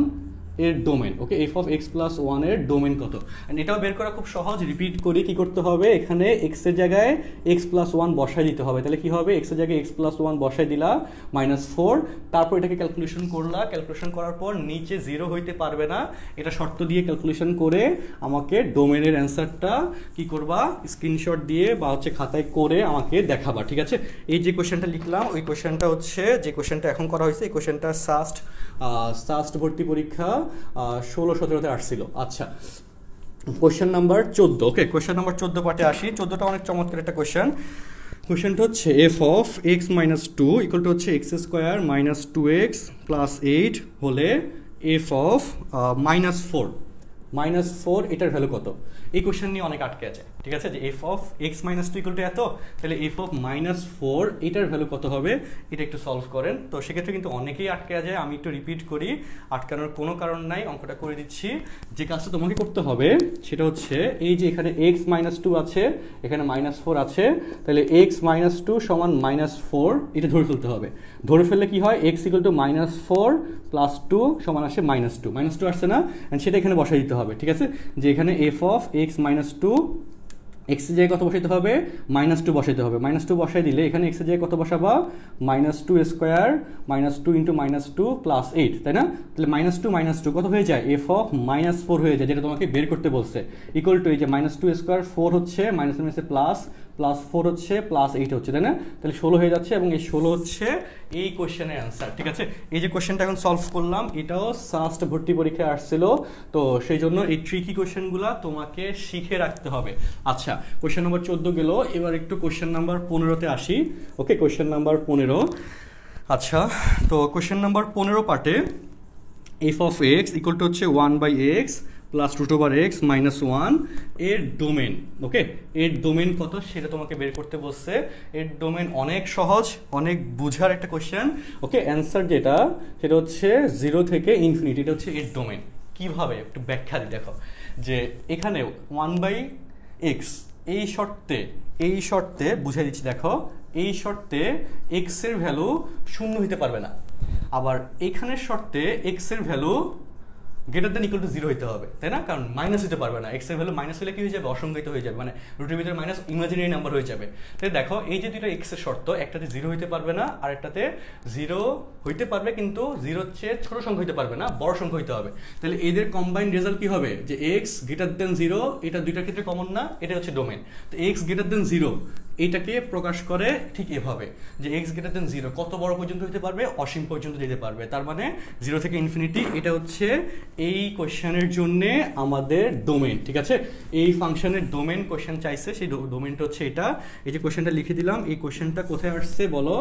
এর domain. Okay, f of x plus 1 এর ডোমেন কত, এন্ড এটাও বের করা খুব সহজ। রিপিট করি, কি করতে হবে, এখানে x এর জায়গায় x প্লাস 1 বসাই দিতে হবে। তাহলে কি হবে, x এর জায়গায় x প্লাস 1 বসাই দিলা -4, তারপর এটাকে ক্যালকুলেশন করলা, ক্যালকুলেশন করার পর নিচে 0 হইতে পারবে না, এটা শর্ত দিয়ে ক্যালকুলেশন করে আমাকে ডোমেনের অ্যান্সারটা কি করবা, স্ক্রিনশট দিয়ে বা হচ্ছে খাতায় করে আমাকে দেখাবা। ঠিক আছে, এই যে কোশ্চেনটা লিখলাম, ওই কোশ্চেনটা হচ্ছে যে কোশ্চেনটা এখন করা হয়েছে, এই কোশ্চেনটা সাস্ট ভর্তি পরীক্ষা 16-17তে আসছিল। আচ্ছা, কোশ্চেন নাম্বার 14। ওকে, কোশ্চেন নাম্বার 14 পার্টে আসি। 14টা অনেক চমৎকার একটা কোশ্চেন। কোশ্চেনটা হচ্ছে f of x - 2 equal to হচ্ছে x² - 2x প্লাস 8 হলে f অফ -4 এটার ভ্যালু কত। এই কোশ্চেন নিয়ে অনেক আটকে আছে। ঠিক আছে, যে f of x - 2 equal to এত, তাহলে f অফ -4 এটার ভ্যালু কত হবে, এটা একটু সলভ করেন। তো সেক্ষেত্রে কিন্তু অনেকেই আটকে যায়, আমি একটু রিপিট করি, আটকানোর কোনো কারণ নাই, অঙ্কটা করে দিচ্ছি। যে কাজটা তোমাকে করতে হবে সেটা হচ্ছে, এই যে এখানে x - 2 আছে, এখানে -4 আছে, তাহলে x - 2 সমান -4 এটা ধরে ফেলতে হবে। ধরে ফেললে কি হয়, x ইকুয়াল টু -4 প্লাস 2 সমান আসে -2 আসছে না, সেটা এখানে বসাই দিতে হবে। ঠিক আছে, যে এখানে f অফ x - 2, x এর জায়গায় কত বসাইতে হবে, -2 বসাইতে হবে। -2 বসাই দিলে এখানে x এর জায়গায় কত বসাবা, -2² -2 ইন্টু -2 প্লাস 8, তাই না? তাহলে -2 কত হয়ে যায়, f অফ -4 হয়ে যায়, যেটা তোমাকে বের করতে বলছে। ইকুয়াল টু এই যে -2² 4 হচ্ছে, মাইনাসে প্লাস, প্লাস 4 হচ্ছে, প্লাস 8 হচ্ছে, তাই না? তাহলে 16 হয়ে যাচ্ছে, এবং এই 16 হচ্ছে এই কোশ্চেনের অ্যান্সার। ঠিক আছে, এই যে কোশ্চেনটা এখন সলভ করলাম, এটাও সাস্ট ভর্তি পরীক্ষায় আসছিল, তো সেই জন্য এই ট্রিকি কোশ্চেনগুলো তোমাকে শিখে রাখতে হবে। আচ্ছা, কোশ্চেন নাম্বার 14 গেল, এবার একটু কোশ্চেন নাম্বার 15তে আসি। ওকে, কোশ্চেন নাম্বার 15। আচ্ছা, তো কোশ্চেন নাম্বার 15 পার্টে f of x equal to হচ্ছে 1/x প্লাস √x -1 এর ডোমেন। ওকে, এর ডোমেন কত সেটা তোমাকে বের করতে বলছে। এর ডোমেন অনেক সহজ, অনেক বুঝার একটা কোশ্চেন। ওকে, অ্যান্সার যেটা সেটা হচ্ছে 0 থেকে ইনফিনিটি, এটা হচ্ছে এর ডোমেন। কিভাবে একটু ব্যাখ্যা দিই, দেখো, যে এখানে 1/x এই শর্তে বুঝাই দিচ্ছি। দেখো, এই শর্তে x এর ভ্যালু 0 হইতে পারবে না, আবার এখানের শর্তে x এর value greater than equal to 0 হইতে হবে, তাই না? কারণ মাইনাস হতে পারবে না, এক্স এর ভ্যালু মাইনাস হলে কি হয়ে যাবে, অসংখ্যায়িত হয়ে যাবে, মানে রুটের ভিতরে মাইনাস ইমাজিনারি নাম্বার হয়ে যাবে। তাই দেখো এই যে দুইটা এক্স এর শর্ত, একটাতে 0 হইতে পারবে না, আর একটাতে 0 হইতে পারবে কিন্তু 0 চেয়ে ছোট সংখ্যা হইতে পারবে না, বড় সংখ্যা হইতে হবে। তাহলে এদের কম্বাইন্ড রেজাল্ট কি হবে, যে এক্স গ্রেটার দেন 0, এটা দুইটার ক্ষেত্রে কমন না, এটা হচ্ছে ডোমেন। তো এক্স গ্রেটার দেন 0 এইটাকে প্রকাশ করে ঠিক এভাবে, যে এক্স গ্রেটার দেন 0 কত বড় পর্যন্ত হতে পারবে, অসীম পর্যন্ত যেতে পারবে, তার মানে 0 থেকে ইনফিনিটি। এটা হচ্ছে এই কোয়েশ্চেনের জন্য আমাদের ডোমেন, ঠিক আছে? এই ফাংশনের ডোমেন কোয়েশ্চেন চাইছে, সেই ডোমেনটা হচ্ছে এটা। এই যে কোয়েশ্চেনটা লিখে দিলাম, এই কোয়েশ্চেনটা কোথায় আসছে বলো,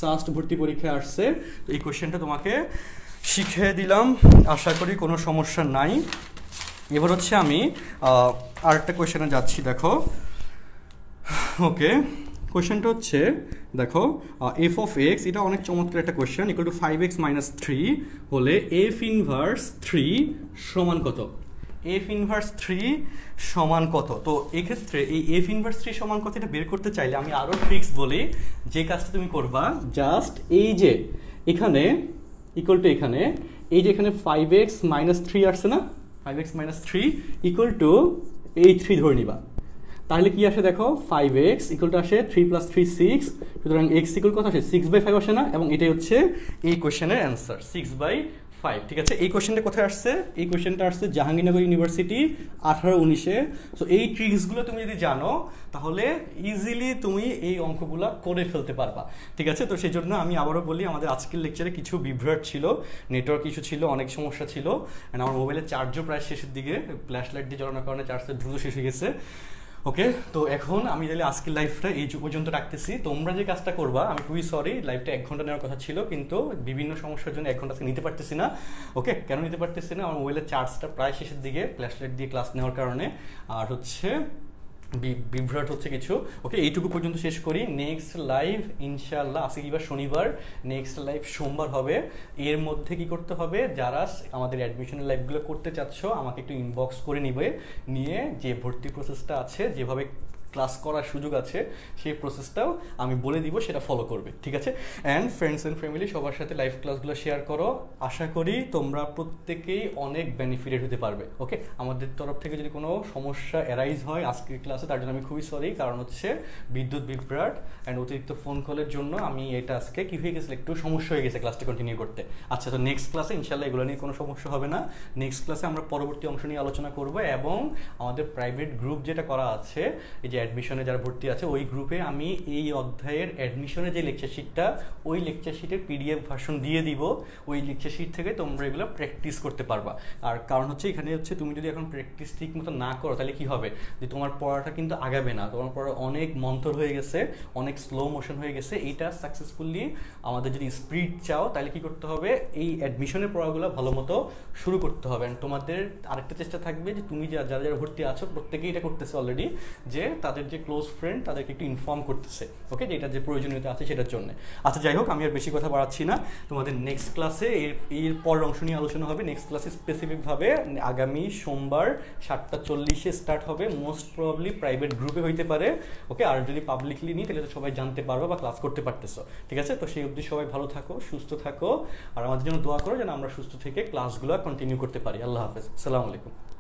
সাস্ট ভর্তি পরীক্ষায় আসছে। তো এই কোয়েশ্চেনটা তোমাকে শিখিয়ে দিলাম, আশা করি কোনো সমস্যা নাই। এবার হচ্ছে আমি আরেকটা কোয়েশ্চেনে যাচ্ছি, দেখো। ওকে, কোয়েশ্চেনটা হচ্ছে দেখো, এফ অফ এক্স, এটা অনেক চমৎকার একটা কোয়েশ্চেন, ইকুয়াল টু 5x - 3 হলে এফ ইনভার্স 3 সমান কত? এফ ইনভার্স 3 সমান কত? তো এক্ষেত্রে এই এফ ইনভার্স 3 সমান কত এটা বের করতে চাইলে আমি আরও ট্রিক্স বলি। যে কাজটা তুমি করবা, জাস্ট এই যে এখানে ইকুয়াল টু এখানে, এই যে এখানে 5x - 3 আসছে না, 5x - 3 ইকুয়াল টু এই 3 ধরে নিবা। তাহলে কি আসে দেখো, 5x ইকুয়াল টু আসে 3 + 3 6, সুতরাং x ইকুয়াল কত আসে, 6/5 আসে না? এবং এটাই হচ্ছে এই কোয়েশ্চেনের অ্যান্সার, 6/5, ঠিক আছে? এই কোয়েশ্চেনটা কোথায় আসছে, এই কোয়েশ্চেনটা আসছে জাহাঙ্গীরনগর ইউনিভার্সিটি 18-19-এ। সো এই ট্রিক্সগুলো তুমি যদি জানো তাহলে ইজিলি তুমি এই অঙ্কগুলো করে ফেলতে পারবা, ঠিক আছে? তো সেই জন্য আমি আবারও বলি, আমাদের আজকের লেকচারে কিছু বিভ্রাট ছিল, নেটওয়ার্ক ইস্যু ছিল, অনেক সমস্যা ছিল, অ্যান্ড আমার মোবাইলের চার্জও প্রায় শেষের দিকে, ফ্ল্যাশ লাইট দিয়ে জ্বালানোর কারণে চার্জটা দ্রুত শেষ হয়ে গেছে। ওকে, তো এখন আমি তাহলে আজকের লাইভটা এই পর্যন্ত রাখতেছি। তোমরা যে কাজটা করবা, আমি খুবই সরি, লাইভটা 1 ঘন্টা নেওয়ার কথা ছিল, কিন্তু বিভিন্ন সমস্যার জন্য 1 ঘন্টা নিতে পারতেছি না। ওকে, কেন নিতে পারতেছি না, আমার মোবাইলের চার্জটা প্রায় শেষের দিকে, ফ্ল্যাশ লাইট দিয়ে ক্লাস নেওয়ার কারণে, আর হচ্ছে বিভ্রাট হচ্ছে কিছু। ওকে, এইটুকু পর্যন্ত শেষ করি। নেক্সট লাইভ ইনশাআল্লাহ, আজকে কিবার শনিবার, নেক্সট লাইভ সোমবার হবে। এর মধ্যে কি করতে হবে, যারা আমাদের অ্যাডমিশনের লাইভগুলো করতে চাচ্ছ আমাকে একটু ইনবক্স করে নিয়ে যে ভর্তি প্রসেসটা আছে, যেভাবে ক্লাস করার সুযোগ আছে, সেই প্রসেসটাও আমি বলে দিব, সেটা ফলো করবে, ঠিক আছে? অ্যান্ড ফ্রেন্ডস অ্যান্ড ফ্যামিলি সবার সাথে লাইভ ক্লাসগুলো শেয়ার করো। আশা করি তোমরা প্রত্যেকেই অনেক বেনিফিটেড হতে পারবে। ওকে, আমাদের তরফ থেকে যদি কোনো সমস্যা অ্যারাইজ হয় আজকের ক্লাসে, তার জন্য আমি খুবই সরি, কারণ হচ্ছে বিদ্যুৎ বিভ্রাট অ্যান্ড অতিরিক্ত ফোন কলের জন্য আমি এটা আজকে কী হয়ে গেছে, একটু সমস্যা হয়ে গেছে ক্লাসটা কন্টিনিউ করতে। আচ্ছা, তো নেক্সট ক্লাসে ইনশাল্লাহ এগুলো নিয়ে কোনো সমস্যা হবে না। নেক্সট ক্লাসে আমরা পরবর্তী অংশ নিয়ে আলোচনা করব, এবং আমাদের প্রাইভেট গ্রুপ যেটা করা আছে, এই যে অ্যাডমিশনে যারা ভর্তি আছে, ওই গ্রুপে আমি এই অধ্যায়ের অ্যাডমিশনের যে লেকচার শিটটা, ওই লেকচার শিটের পিডিএফ ভার্সন দিয়ে দিব। ওই লেকচার শিট থেকে তোমরা এগুলো প্র্যাকটিস করতে পারবা। আর কারণ হচ্ছে এখানে হচ্ছে তুমি যদি এখন প্র্যাকটিস ঠিক মতো না করো, তাহলে কি হবে, যে তোমার পড়াটা কিন্তু আগাবে না, তোমার পড়া অনেক মন্থর হয়ে গেছে, অনেক স্লো মোশন হয়ে গেছে। এইটা সাকসেসফুলি আমাদের যদি স্পিড চাও, তাহলে কি করতে হবে, এই অ্যাডমিশনের পড়াগুলো ভালো মতো শুরু করতে হবে। অ্যান্ড তোমাদের আরেকটা চেষ্টা থাকবে যে তুমি যারা যারা ভর্তি আছো, প্রত্যেকেই এটা করতেছে অলরেডি, যে তাদের যে ক্লোজ ফ্রেন্ড তাদেরকে একটু ইনফর্ম করতেছে, ওকে, যে এটা যে প্রয়োজনীয়তা আছে সেটার জন্য। আচ্ছা, যাই হোক, আমি আর বেশি কথা বাড়াচ্ছি না। তোমাদের নেক্সট ক্লাসে এর পরের অংশ নিয়ে আলোচনা হবে। নেক্সট ক্লাসে স্পেসিফিকভাবে আগামী সোমবার 7:40-এ স্টার্ট হবে, মোস্ট প্রবাবলি প্রাইভেট গ্রুপে হইতে পারে। ওকে, আর যদি পাবলিকলি নিই তাহলে তো সবাই জানতে পারবে বা ক্লাস করতে পারতেছো, ঠিক আছে? তো সেই অবধি সবাই ভালো থাকো, সুস্থ থাকো, আর আমাদের জন্য দোয়া করো যেন আমরা সুস্থ থেকে ক্লাসগুলো কন্টিনিউ করতে পারি। আল্লাহ হাফেজ, আসসালামু আলাইকুম।